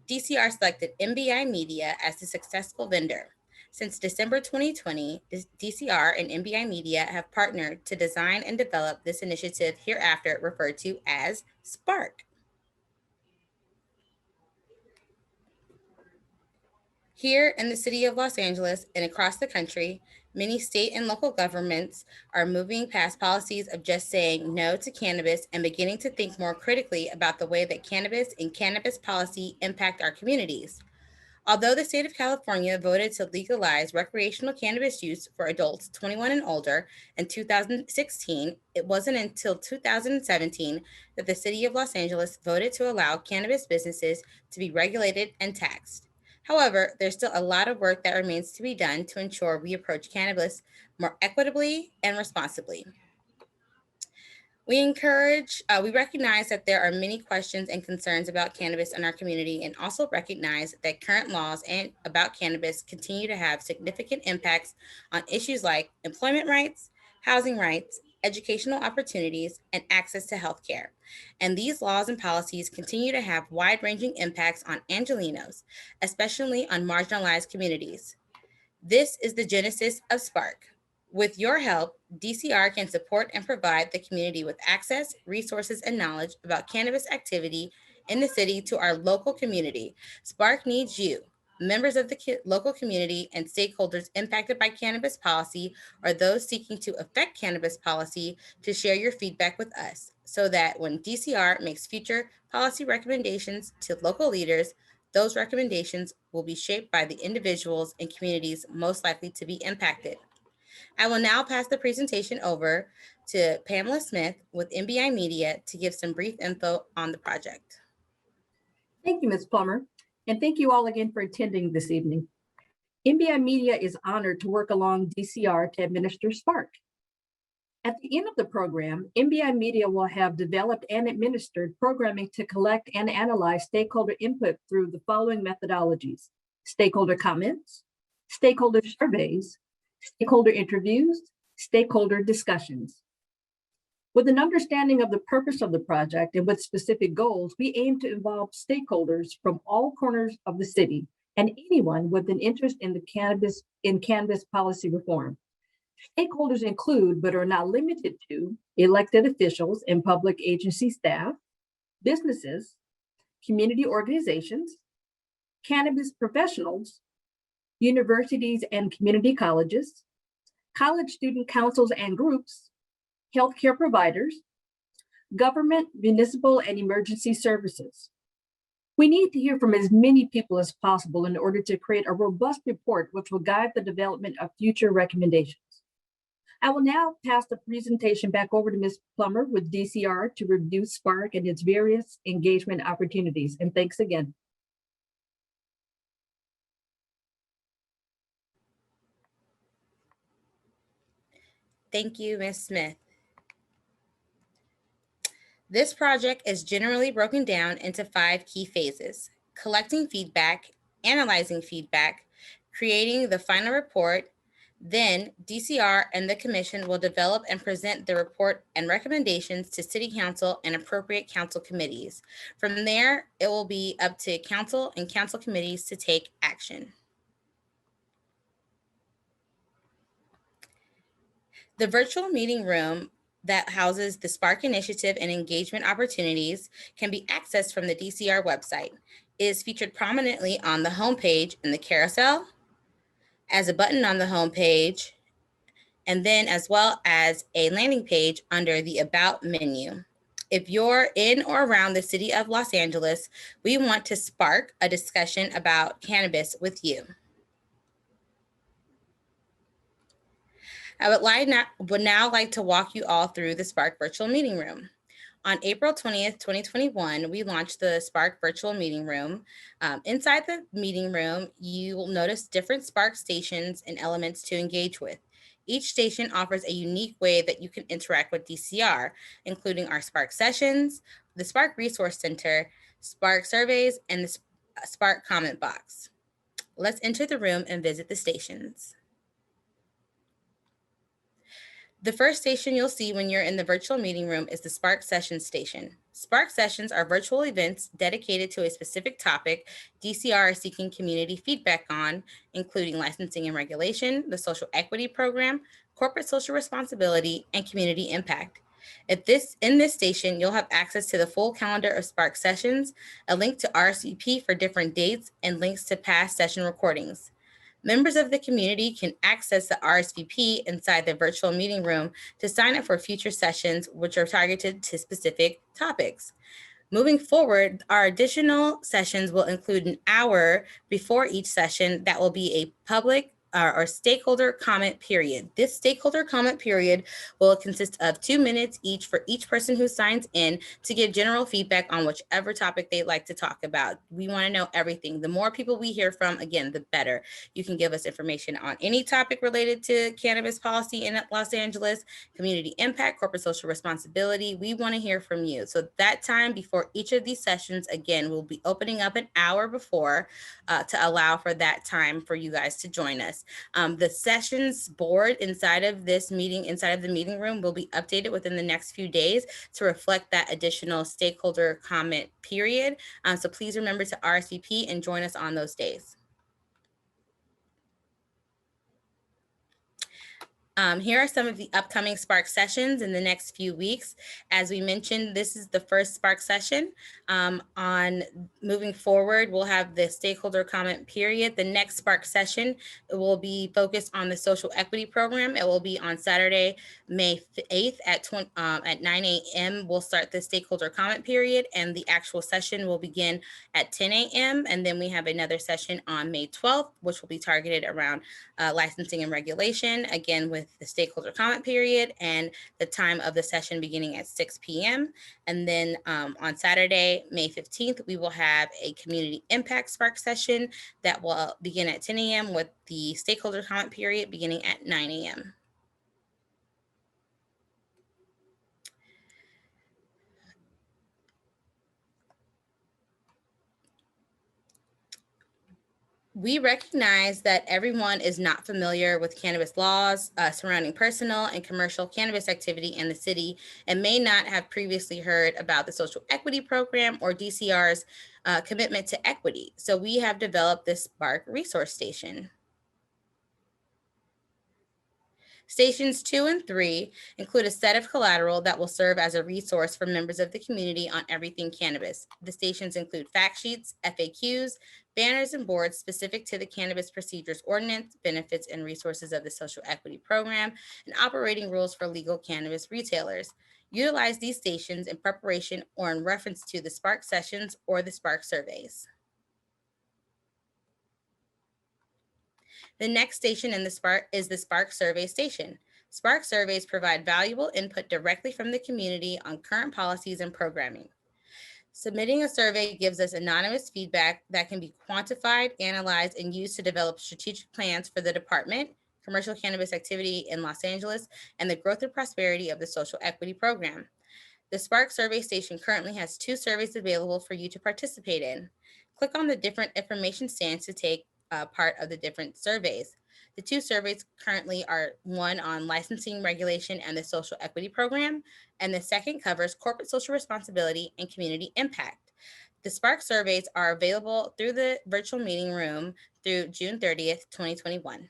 DCR selected MBI Media as the successful vendor. Since December 2020, DCR and MBI Media have partnered to design and develop this initiative, hereafter referred to as Spark. Here in the city of Los Angeles and across the country, many state and local governments are moving past policies of just saying no to cannabis and beginning to think more critically about the way that cannabis and cannabis policy impact our communities. Although the state of California voted to legalize recreational cannabis use for adults 21 and older in 2016, it wasn't until 2017 that the city of Los Angeles voted to allow cannabis businesses to be regulated and taxed. However, there's still a lot of work that remains to be done to ensure we approach cannabis more equitably and responsibly. We recognize that there are many questions and concerns about cannabis in our community, and also recognize that current laws about cannabis continue to have significant impacts on issues like employment rights, housing rights, educational opportunities, and access to healthcare. And these laws and policies continue to have wide-ranging impacts on Angelenos, especially on marginalized communities. This is the genesis of Spark. With your help, DCR can support and provide the community with access, resources, and knowledge about cannabis activity in the city to our local community. Spark needs you, members of the local community and stakeholders impacted by cannabis policy, or those seeking to affect cannabis policy, to share your feedback with us so that when DCR makes future policy recommendations to local leaders, Those recommendations will be shaped by the individuals and communities most likely to be impacted. I will now pass the presentation over to Pamela Smith with MBI Media to give some brief info on the project. Thank you, Ms. Plummer, and thank you all again for attending this evening. MBI Media is honored to work along DCR to administer Spark. At the end of the program, MBI Media will have developed and administered programming to collect and analyze stakeholder input through the following methodologies: stakeholder comments, stakeholder surveys, stakeholder interviews, stakeholder discussions. With an understanding of the purpose of the project and with specific goals, we aim to involve stakeholders from all corners of the city and anyone with an interest in cannabis policy reform. Stakeholders include, but are not limited to, elected officials and public agency staff, businesses, community organizations, cannabis professionals, universities and community colleges, college student councils and groups, healthcare providers, government, municipal, and emergency services. We need to hear from as many people as possible in order to create a robust report which will guide the development of future recommendations. I will now pass the presentation back over to Ms. Plummer with DCR to review Spark and its various engagement opportunities. And thanks again. Thank you, Ms. Smith. This project is generally broken down into 5 key phases: collecting feedback, analyzing feedback, creating the final report. Then DCR and the commission will develop and present the report and recommendations to city council and appropriate council committees. From there, it will be up to council and council committees to take action. The virtual meeting room that houses the Spark Initiative and engagement opportunities can be accessed from the DCR website. It is featured prominently on the homepage in the carousel, as a button on the homepage, and then as well as a landing page under the About menu. If you're in or around the city of Los Angeles, we want to spark a discussion about cannabis with you. I would now like to walk you all through the Spark virtual meeting room. On April 20th, 2021, we launched the Spark virtual meeting room. Inside the meeting room, you will notice different Spark stations and elements to engage with. Each station offers a unique way that you can interact with DCR, including our Spark sessions, the Spark Resource Center, Spark surveys, and the Spark comment box. Let's enter the room and visit the stations. The first station you'll see when you're in the virtual meeting room is the Spark Sessions station. Spark Sessions are virtual events dedicated to a specific topic DCR is seeking community feedback on, including licensing and regulation, the social equity program, corporate social responsibility, and community impact. In this station, you'll have access to the full calendar of Spark Sessions, a link to RSVP for different dates, and links to past session recordings. Members of the community can access the RSVP inside the virtual meeting room to sign up for future sessions, which are targeted to specific topics. Moving forward, our additional sessions will include an hour before each session that will be a public or stakeholder comment period. This stakeholder comment period will consist of 2 minutes each for each person who signs in to give general feedback on whichever topic they'd like to talk about. We want to know everything. The more people we hear from, again, the better. You can give us information on any topic related to cannabis policy in Los Angeles, community impact, corporate social responsibility. We want to hear from you. So that time before each of these sessions, again, we'll be opening up an hour before to allow for that time for you guys to join us. The sessions board inside of the meeting room will be updated within the next few days to reflect that additional stakeholder comment period. So please remember to RSVP and join us on those days. Here are some of the upcoming Spark sessions in the next few weeks. As we mentioned, this is the first Spark session. On moving forward, we'll have the stakeholder comment period. The next Spark session will be focused on the social equity program. It will be on Saturday, May 8th at 9 a.m. We'll start the stakeholder comment period, and the actual session will begin at 10 a.m. And then we have another session on May 12th, which will be targeted around licensing and regulation, again with the stakeholder comment period and the time of the session beginning at 6 p.m. And then on Saturday, May 15th, we will have a community impact Spark session that will begin at 10 a.m. with the stakeholder comment period beginning at 9 a.m. We recognize that everyone is not familiar with cannabis laws surrounding personal and commercial cannabis activity in the city and may not have previously heard about the Social Equity Program or DCR's commitment to equity. So we have developed this Spark Resource Station. Stations 2 and 3 include a set of collateral that will serve as a resource for members of the community on everything cannabis. The stations include fact sheets, FAQs, banners and boards specific to the Cannabis Procedures Ordinance, benefits and resources of the Social Equity Program, and operating rules for legal cannabis retailers. Utilize these stations in preparation or in reference to the Spark sessions or the Spark surveys. The next station in the Spark is the Spark Survey Station. Spark surveys provide valuable input directly from the community on current policies and programming. Submitting a survey gives us anonymous feedback that can be quantified, analyzed, and used to develop strategic plans for the department, commercial cannabis activity in Los Angeles, and the growth and prosperity of the Social Equity Program. The Spark Survey Station currently has 2 surveys available for you to participate in. Click on the different information stands to take part of the different surveys. The 2 surveys currently are one on licensing regulation and the Social Equity Program, and the second covers corporate social responsibility and community impact. The Spark surveys are available through the virtual meeting room through June 30th, 2021.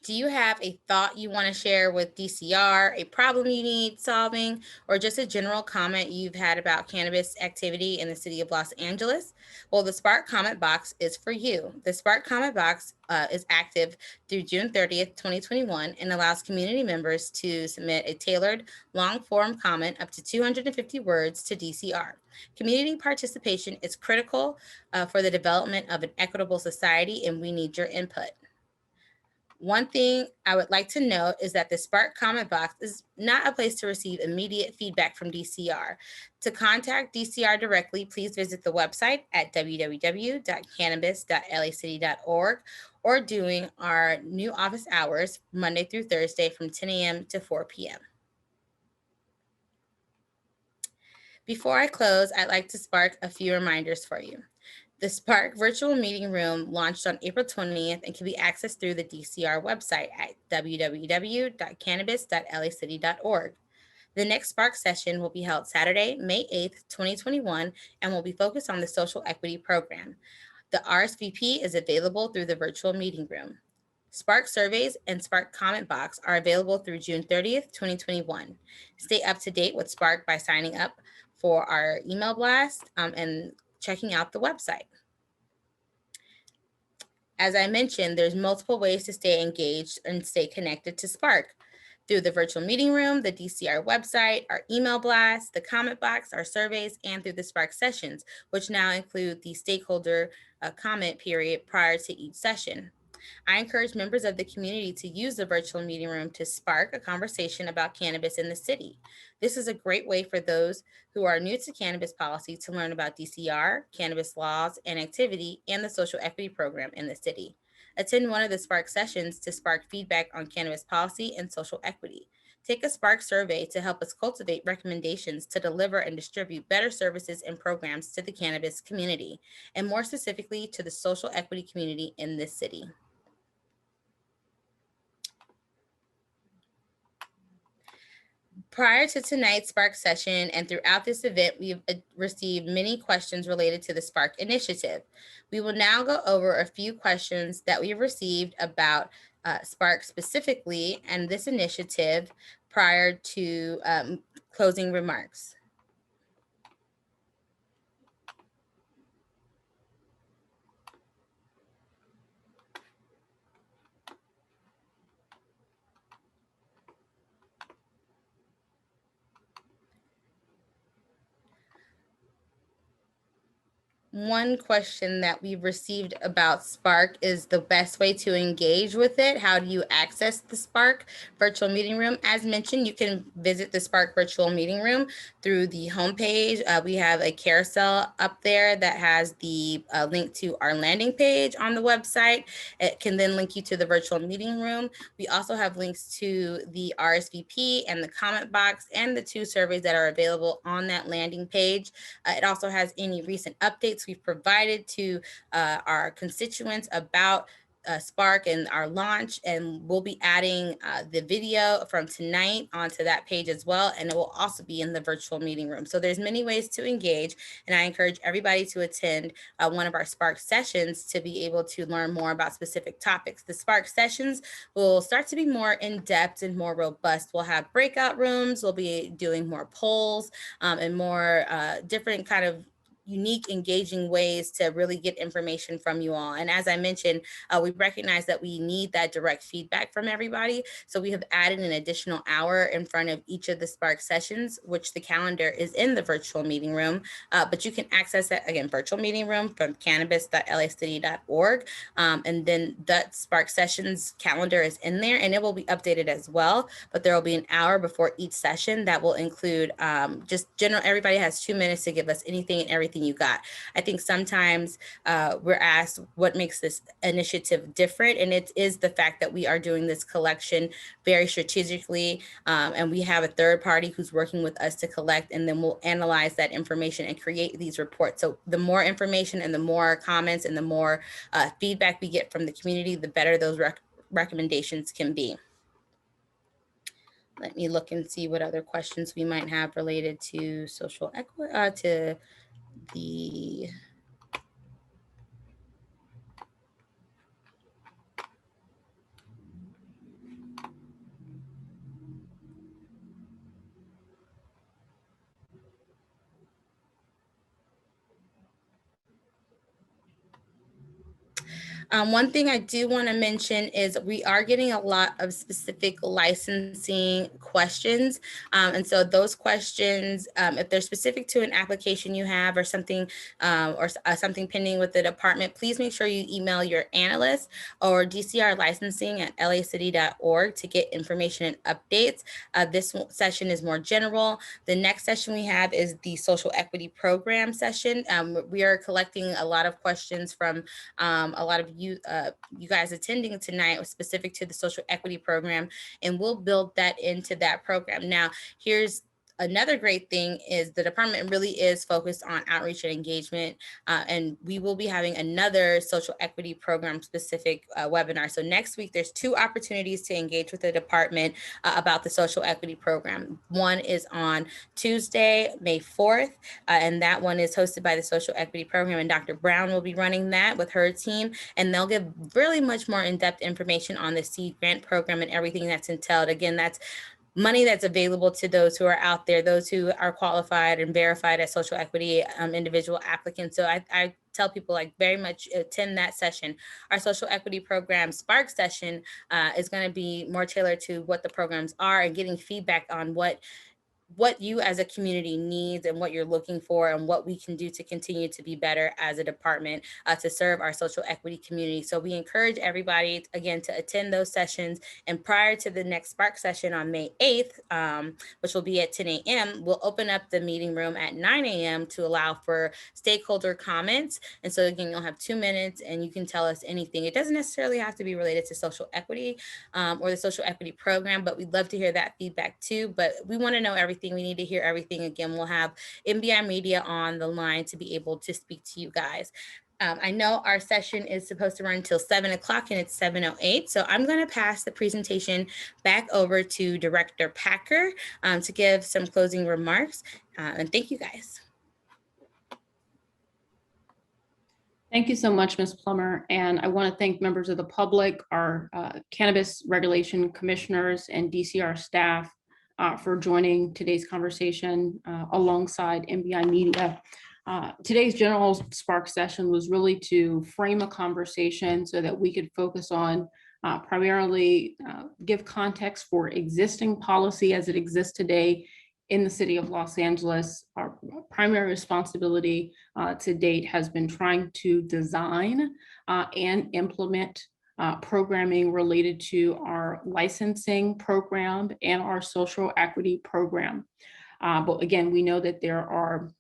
Do you have a thought you want to share with DCR, a problem you need solving, or just a general comment you've had about cannabis activity in the city of Los Angeles? Well, the Spark comment box is for you. The Spark comment box is active through June 30th, 2021, and allows community members to submit a tailored long-form comment up to 250 words to DCR. Community participation is critical for the development of an equitable society, and we need your input. One thing I would like to note is that the Spark comment box is not a place to receive immediate feedback from DCR. To contact DCR directly, please visit the website at www.cannabis.lacity.org or during our new office hours, Monday through Thursday from 10 a.m. to 4 p.m. Before I close, I'd like to spark a few reminders for you. The Spark virtual meeting room launched on April 20th and can be accessed through the DCR website at www.cannabis.lacity.org. The next Spark session will be held Saturday, May 8th, 2021, and will be focused on the Social Equity Program. The RSVP is available through the virtual meeting room. Spark surveys and Spark comment box are available through June 30th, 2021. Stay up to date with Spark by signing up for our email blast and checking out the website. As I mentioned, there's multiple ways to stay engaged and stay connected to Spark. Through the virtual meeting room, the DCR website, our email blast, the comment box, our surveys, and through the Spark sessions, which now include the stakeholder comment period prior to each session. I encourage members of the community to use the virtual meeting room to spark a conversation about cannabis in the city. This is a great way for those who are new to cannabis policy to learn about DCR, cannabis laws and activity, and the Social Equity Program in the city. Attend one of the Spark sessions to spark feedback on cannabis policy and social equity. Take a Spark survey to help us cultivate recommendations to deliver and distribute better services and programs to the cannabis community, and more specifically to the social equity community in this city. Prior to tonight's Spark session and throughout this event, we've received many questions related to the Spark initiative. We will now go over a few questions that we've received about Spark specifically and this initiative prior to closing remarks. One question that we've received about Spark is the best way to engage with it. How do you access the Spark virtual meeting room? As mentioned, you can visit the Spark virtual meeting room through the homepage. We have a carousel up there that has the link to our landing page on the website. It can then link you to the virtual meeting room. We also have links to the RSVP and the comment box and the 2 surveys that are available on that landing page. It also has any recent updates we've provided to our constituents about Spark and our launch, and we'll be adding the video from tonight onto that page as well, and it will also be in the virtual meeting room. So there's many ways to engage, and I encourage everybody to attend one of our Spark sessions to be able to learn more about specific topics. The Spark sessions will start to be more in-depth and more robust. We'll have breakout rooms, we'll be doing more polls and more different kind of unique, engaging ways to really get information from you all. And as I mentioned, we recognize that we need that direct feedback from everybody. So we have added an additional hour in front of each of the Spark sessions, which the calendar is in the virtual meeting room. But you can access that, again, virtual meeting room from cannabis.lacity.org. And then that Spark sessions calendar is in there, and it will be updated as well. But there will be an hour before each session that will include just general, everybody has 2 minutes to give us anything and everything you got. I think sometimes we're asked what makes this initiative different, and it is the fact that we are doing this collection very strategically, and we have a third party who's working with us to collect, and then we'll analyze that information and create these reports. So the more information and the more comments and the more feedback we get from the community, the better those recommendations can be. Let me look and see what other questions we might have related to social equity, to the one thing I do want to mention is we are getting a lot of specific licensing questions. And so those questions, if they're specific to an application you have or something something pending with the department, please make sure you email your analyst or DCR licensing at lacity.org to get information and updates. This session is more general. The next session we have is the social equity program session. We are collecting a lot of questions from a lot of you guys attending tonight was specific to the social equity program, and we'll build that into that program. Now, here's another great thing is the department really is focused on outreach and engagement, and we will be having another social equity program specific webinar. So next week, there's 2 opportunities to engage with the department about the social equity program. One is on Tuesday, May 4th, and that one is hosted by the social equity program, and Dr. Brown will be running that with her team, and they'll give really much more in-depth information on the seed grant program and everything that's entailed. Again, that's money that's available to those who are out there, those who are qualified and verified as social equity individual applicants. So I tell people like very much attend that session. Our social equity program Spark session is going to be more tailored to what the programs are and getting feedback on what you as a community needs and what you're looking for and what we can do to continue to be better as a department to serve our social equity community. So we encourage everybody, again, to attend those sessions. And prior to the next Spark session on May 8th, which will be at 10 a.m., we'll open up the meeting room at 9 a.m. to allow for stakeholder comments. And so again, you'll have 2 minutes and you can tell us anything. It doesn't necessarily have to be related to social equity or the social equity program, but we'd love to hear that feedback too. But we want to know everything. We need to hear everything. Again, we'll have MBI Media on the line to be able to speak to you guys. I know our session is supposed to run until 7 o'clock and it's 7:08. So I'm going to pass the presentation back over to Director Packer to give some closing remarks. And thank you guys. Thank you so much, Ms. Plummer. And I want to thank members of the public, our cannabis regulation commissioners and DCR staff for joining today's conversation alongside MBI Media. Today's general spark session was really to frame a conversation so that we could focus on primarily give context for existing policy as it exists today in the city of Los Angeles. Our primary responsibility to date has been trying to design and implement programming related to our licensing program and our social equity program. But again, we know that there are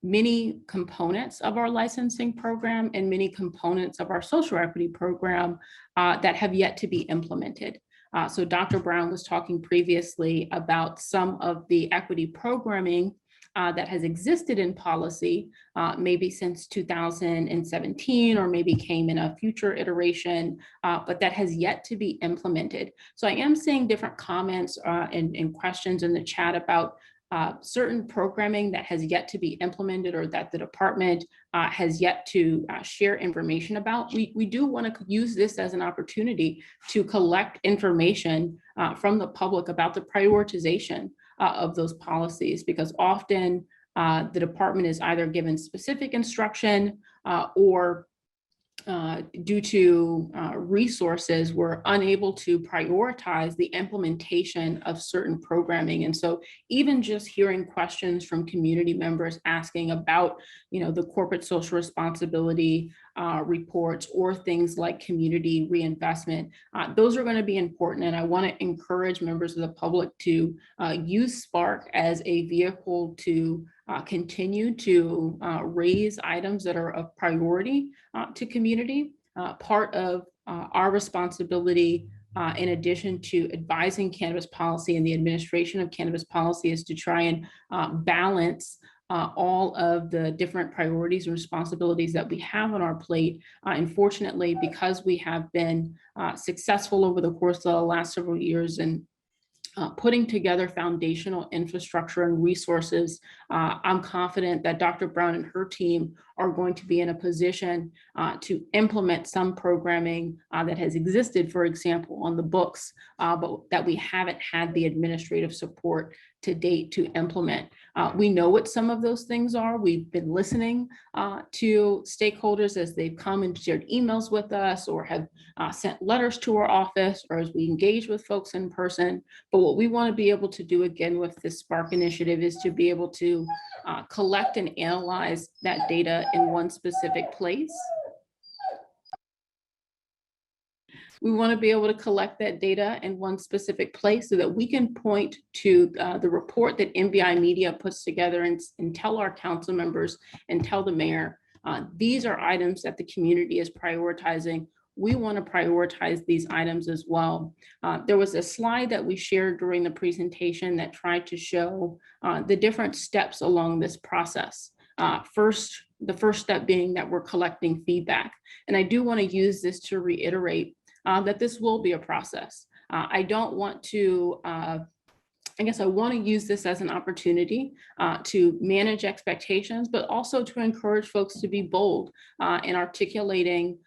many components of our licensing program and many components of our social equity program that have yet to be implemented. So Dr. Brown was talking previously about some of the equity programming that has existed in policy, maybe since 2017, or maybe came in a future iteration, but that has yet to be implemented. So I am seeing different comments and questions in the chat about certain programming that has yet to be implemented or that the department has yet to share information about. We do want to use this as an opportunity to collect information from the public about the prioritization of those policies, because often the department is either given specific instruction or due to resources, we're unable to prioritize the implementation of certain programming. And so even just hearing questions from community members asking about, the corporate social responsibility reports or things like community reinvestment, those are going to be important. And I want to encourage members of the public to use Spark as a vehicle to continue to raise items that are of priority to community. Part of our responsibility, in addition to advising cannabis policy and the administration of cannabis policy, is to try and balance all of the different priorities and responsibilities that we have on our plate. Unfortunately, because we have been successful over the course of the last several years in putting together foundational infrastructure and resources, I'm confident that Dr. Brown and her team are going to be in a position to implement some programming that has existed, for example, on the books, but that we haven't had the administrative support to date to implement. We know what some of those things are. We've been listening to stakeholders as they've come and shared emails with us or have sent letters to our office, or as we engage with folks in person. But what we want to be able to do again with this Spark initiative is to be able to collect and analyze that data in one specific place. We want to be able to collect that data in one specific place so that we can point to the report that MBI Media puts together and tell our council members and tell the mayor, these are items that the community is prioritizing. We want to prioritize these items as well. There was a slide that we shared during the presentation that tried to show the different steps along this process. The first step being that we're collecting feedback. And I do want to use this to reiterate that this will be a process. I don't want to, I want to use this as an opportunity to manage expectations, but also to encourage folks to be bold in articulating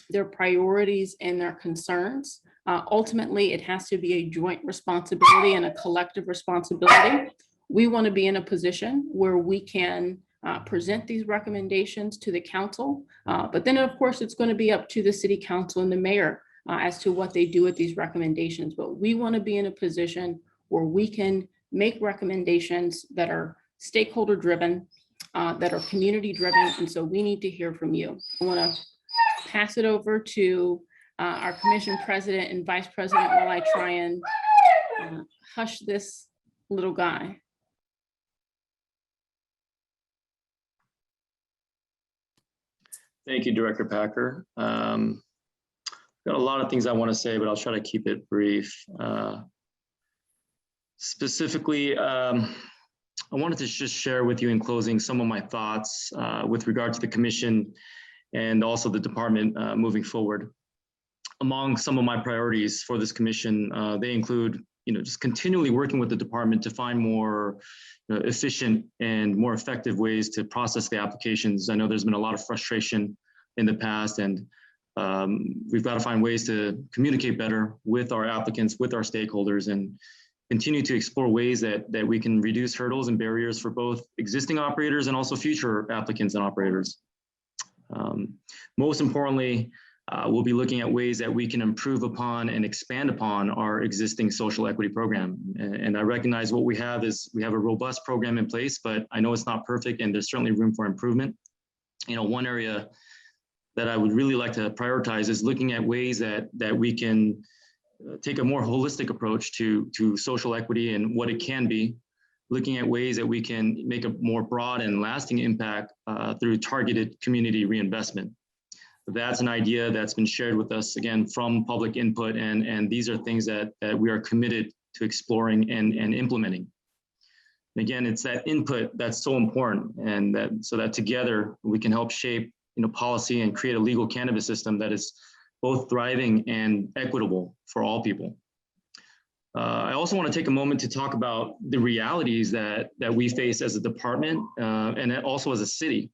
their priorities and their concerns. Ultimately, it has to be a joint responsibility and a collective responsibility. We want to be in a position where we can present these recommendations to the council, but then of course it's going to be up to the city council and the mayor as to what they do with these recommendations. But we want to be in a position where we can make recommendations that are stakeholder driven, that are community driven, and so we need to hear from you. I want to pass it over to our commission president and vice president while I try and hush this little guy. Thank you, Director Packer. Got a lot of things I want to say, but I'll try to keep it brief. Specifically, I wanted to just share with you in closing some of my thoughts with regard to the commission and also the department moving forward. Among some of my priorities for this commission, they include, just continually working with the department to find more efficient and more effective ways to process the applications. I know there's been a lot of frustration in the past, and we've got to find ways to communicate better with our applicants, with our stakeholders, and continue to explore ways that we can reduce hurdles and barriers for both existing operators and also future applicants and operators. Most importantly, we'll be looking at ways that we can improve upon and expand upon our existing social equity program. And I recognize what we have is we have a robust program in place, but I know it's not perfect and there's certainly room for improvement. One area that I would really like to prioritize is looking at ways that we can take a more holistic approach to social equity and what it can be, looking at ways that we can make a more broad and lasting impact through targeted community reinvestment. That's an idea that's been shared with us, again, from public input, and these are things that we are committed to exploring and implementing. And again, it's that input that's so important, and so that together we can help shape policy and create a legal cannabis system that is both thriving and equitable for all people. I also want to take a moment to talk about the realities that we face as a department and also as a city.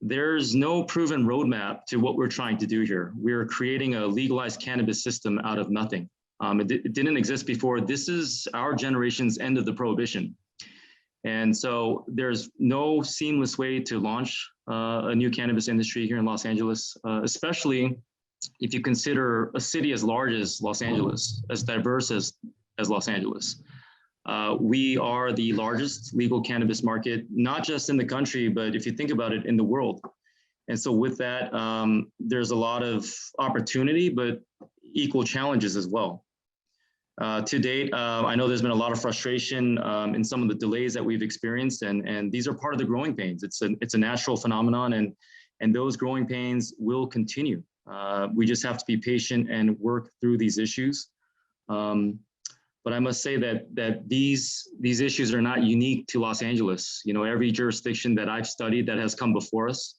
There's no proven roadmap to what we're trying to do here. We're creating a legalized cannabis system out of nothing. It didn't exist before. This is our generation's end of the prohibition. And so there's no seamless way to launch a new cannabis industry here in Los Angeles, especially if you consider a city as large as Los Angeles, as diverse as Los Angeles. We are the largest legal cannabis market, not just in the country, but if you think about it, in the world. And so with that, there's a lot of opportunity, but equal challenges as well. To date, I know there's been a lot of frustration in some of the delays that we've experienced, and these are part of the growing pains. It's a natural phenomenon, and those growing pains will continue. We just have to be patient and work through these issues. But I must say that these issues are not unique to Los Angeles. Every jurisdiction that I've studied that has come before us,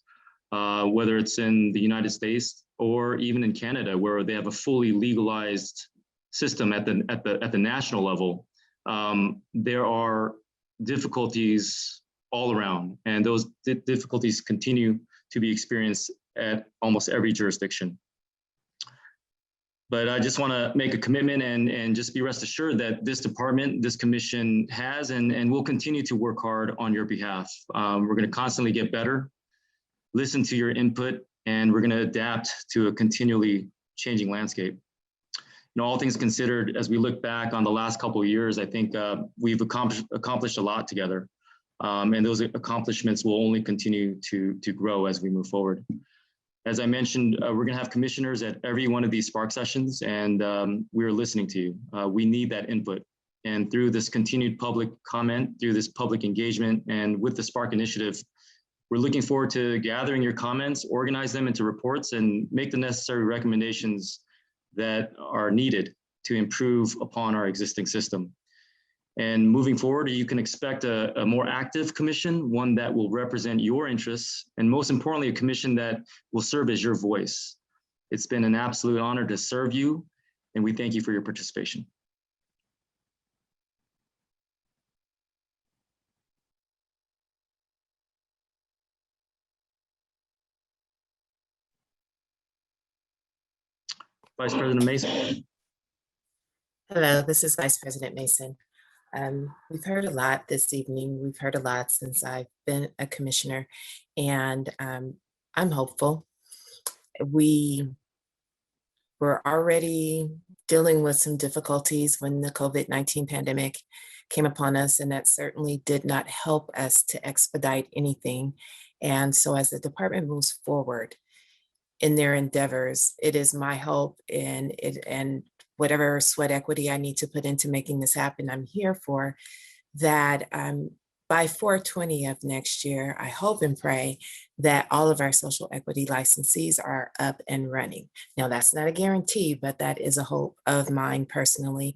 whether it's in the United States or even in Canada, where they have a fully legalized system at the national level, there are difficulties all around, and those difficulties continue to be experienced at almost every jurisdiction. But I just want to make a commitment and just be rest assured that this department, this commission has and will continue to work hard on your behalf. We're going to constantly get better, listen to your input, and we're going to adapt to a continually changing landscape. All things considered, as we look back on the last couple of years, I think we've accomplished a lot together. And those accomplishments will only continue to grow as we move forward. As I mentioned, we're going to have commissioners at every one of these Spark sessions, and we're listening to you. We need that input. And through this continued public comment, through this public engagement, and with the Spark initiative, we're looking forward to gathering your comments, organize them into reports, and make the necessary recommendations that are needed to improve upon our existing system. And moving forward, you can expect a more active commission, one that will represent your interests, and most importantly, a commission that will serve as your voice. It's been an absolute honor to serve you, and we thank you for your participation. Vice President Mason. Hello, this is Vice President Mason. We've heard a lot this evening. We've heard a lot since I've been a commissioner, and I'm hopeful. We were already dealing with some difficulties when the COVID-19 pandemic came upon us, and that certainly did not help us to expedite anything. And so as the department moves forward in their endeavors, it is my hope and whatever sweat equity I need to put into making this happen, I'm here for, that by 4/20 of next year, I hope and pray that all of our social equity licensees are up and running. Now, that's not a guarantee, but that is a hope of mine personally.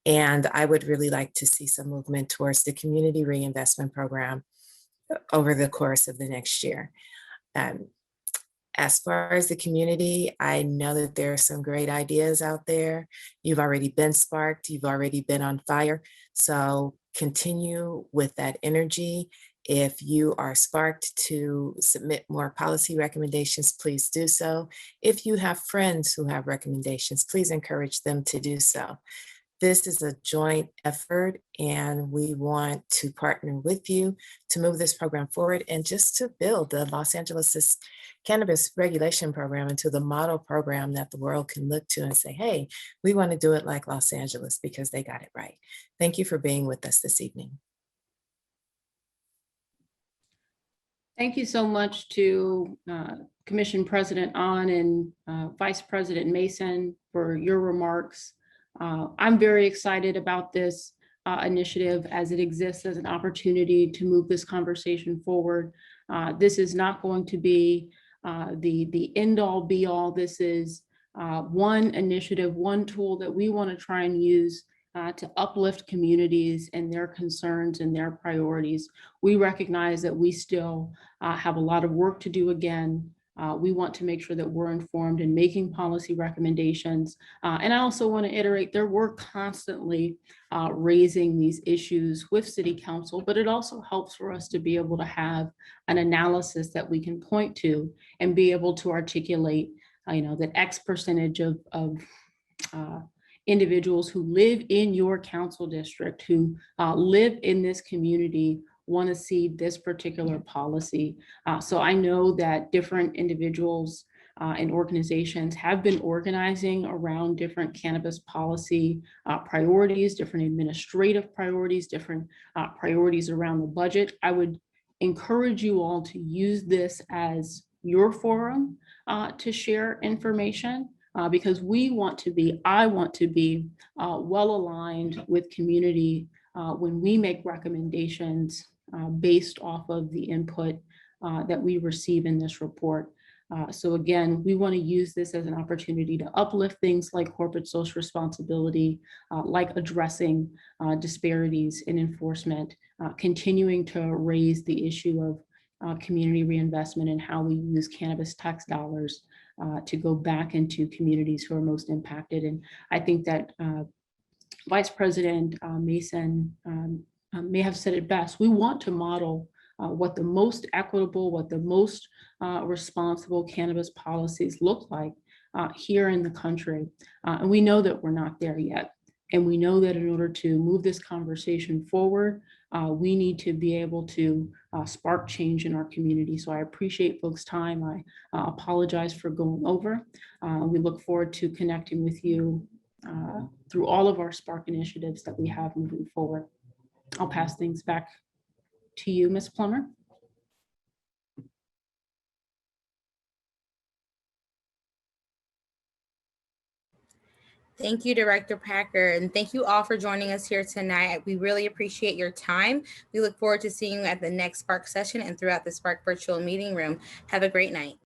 And I would really like to see some movement towards the community reinvestment program over the course of the next year. As far as the community, I know that there are some great ideas out there. You've already been sparked, you've already been on fire. So continue with that energy. If you are sparked to submit more policy recommendations, please do so. If you have friends who have recommendations, please encourage them to do so. This is a joint effort, and we want to partner with you to move this program forward and just to build the Los Angeles cannabis regulation program into the model program that the world can look to and say, hey, we want to do it like Los Angeles because they got it right. Thank you for being with us this evening. Thank you so much to Commission President On and Vice President Mason for your remarks. I'm very excited about this initiative as it exists as an opportunity to move this conversation forward. This is not going to be the end all be all. This is one initiative, one tool that we want to try and use to uplift communities and their concerns and their priorities. We recognize that we still have a lot of work to do again. We want to make sure that we're informed in making policy recommendations. And I also want to iterate that we're constantly raising these issues with City Council, but it also helps for us to be able to have an analysis that we can point to and be able to articulate, that X percentage of individuals who live in your council district, who live in this community, want to see this particular policy. So I know that different individuals and organizations have been organizing around different cannabis policy priorities, different administrative priorities, different priorities around the budget. I would encourage you all to use this as your forum to share information. Because I want to be well aligned with community when we make recommendations based off of the input that we receive in this report. So again, we want to use this as an opportunity to uplift things like corporate social responsibility, like addressing disparities in enforcement, continuing to raise the issue of community reinvestment and how we use cannabis tax dollars to go back into communities who are most impacted. And I think that Vice President Mason may have said it best. We want to model what the most equitable, what the most responsible cannabis policies look like here in the country. And we know that we're not there yet. And we know that in order to move this conversation forward, we need to be able to spark change in our community. So I appreciate folks' time. I apologize for going over. We look forward to connecting with you through all of our Spark initiatives that we have moving forward. I'll pass things back to you, Ms. Plummer. Thank you, Director Packer, and thank you all for joining us here tonight. We really appreciate your time. We look forward to seeing you at the next Spark session and throughout the Spark virtual meeting room. Have a great night.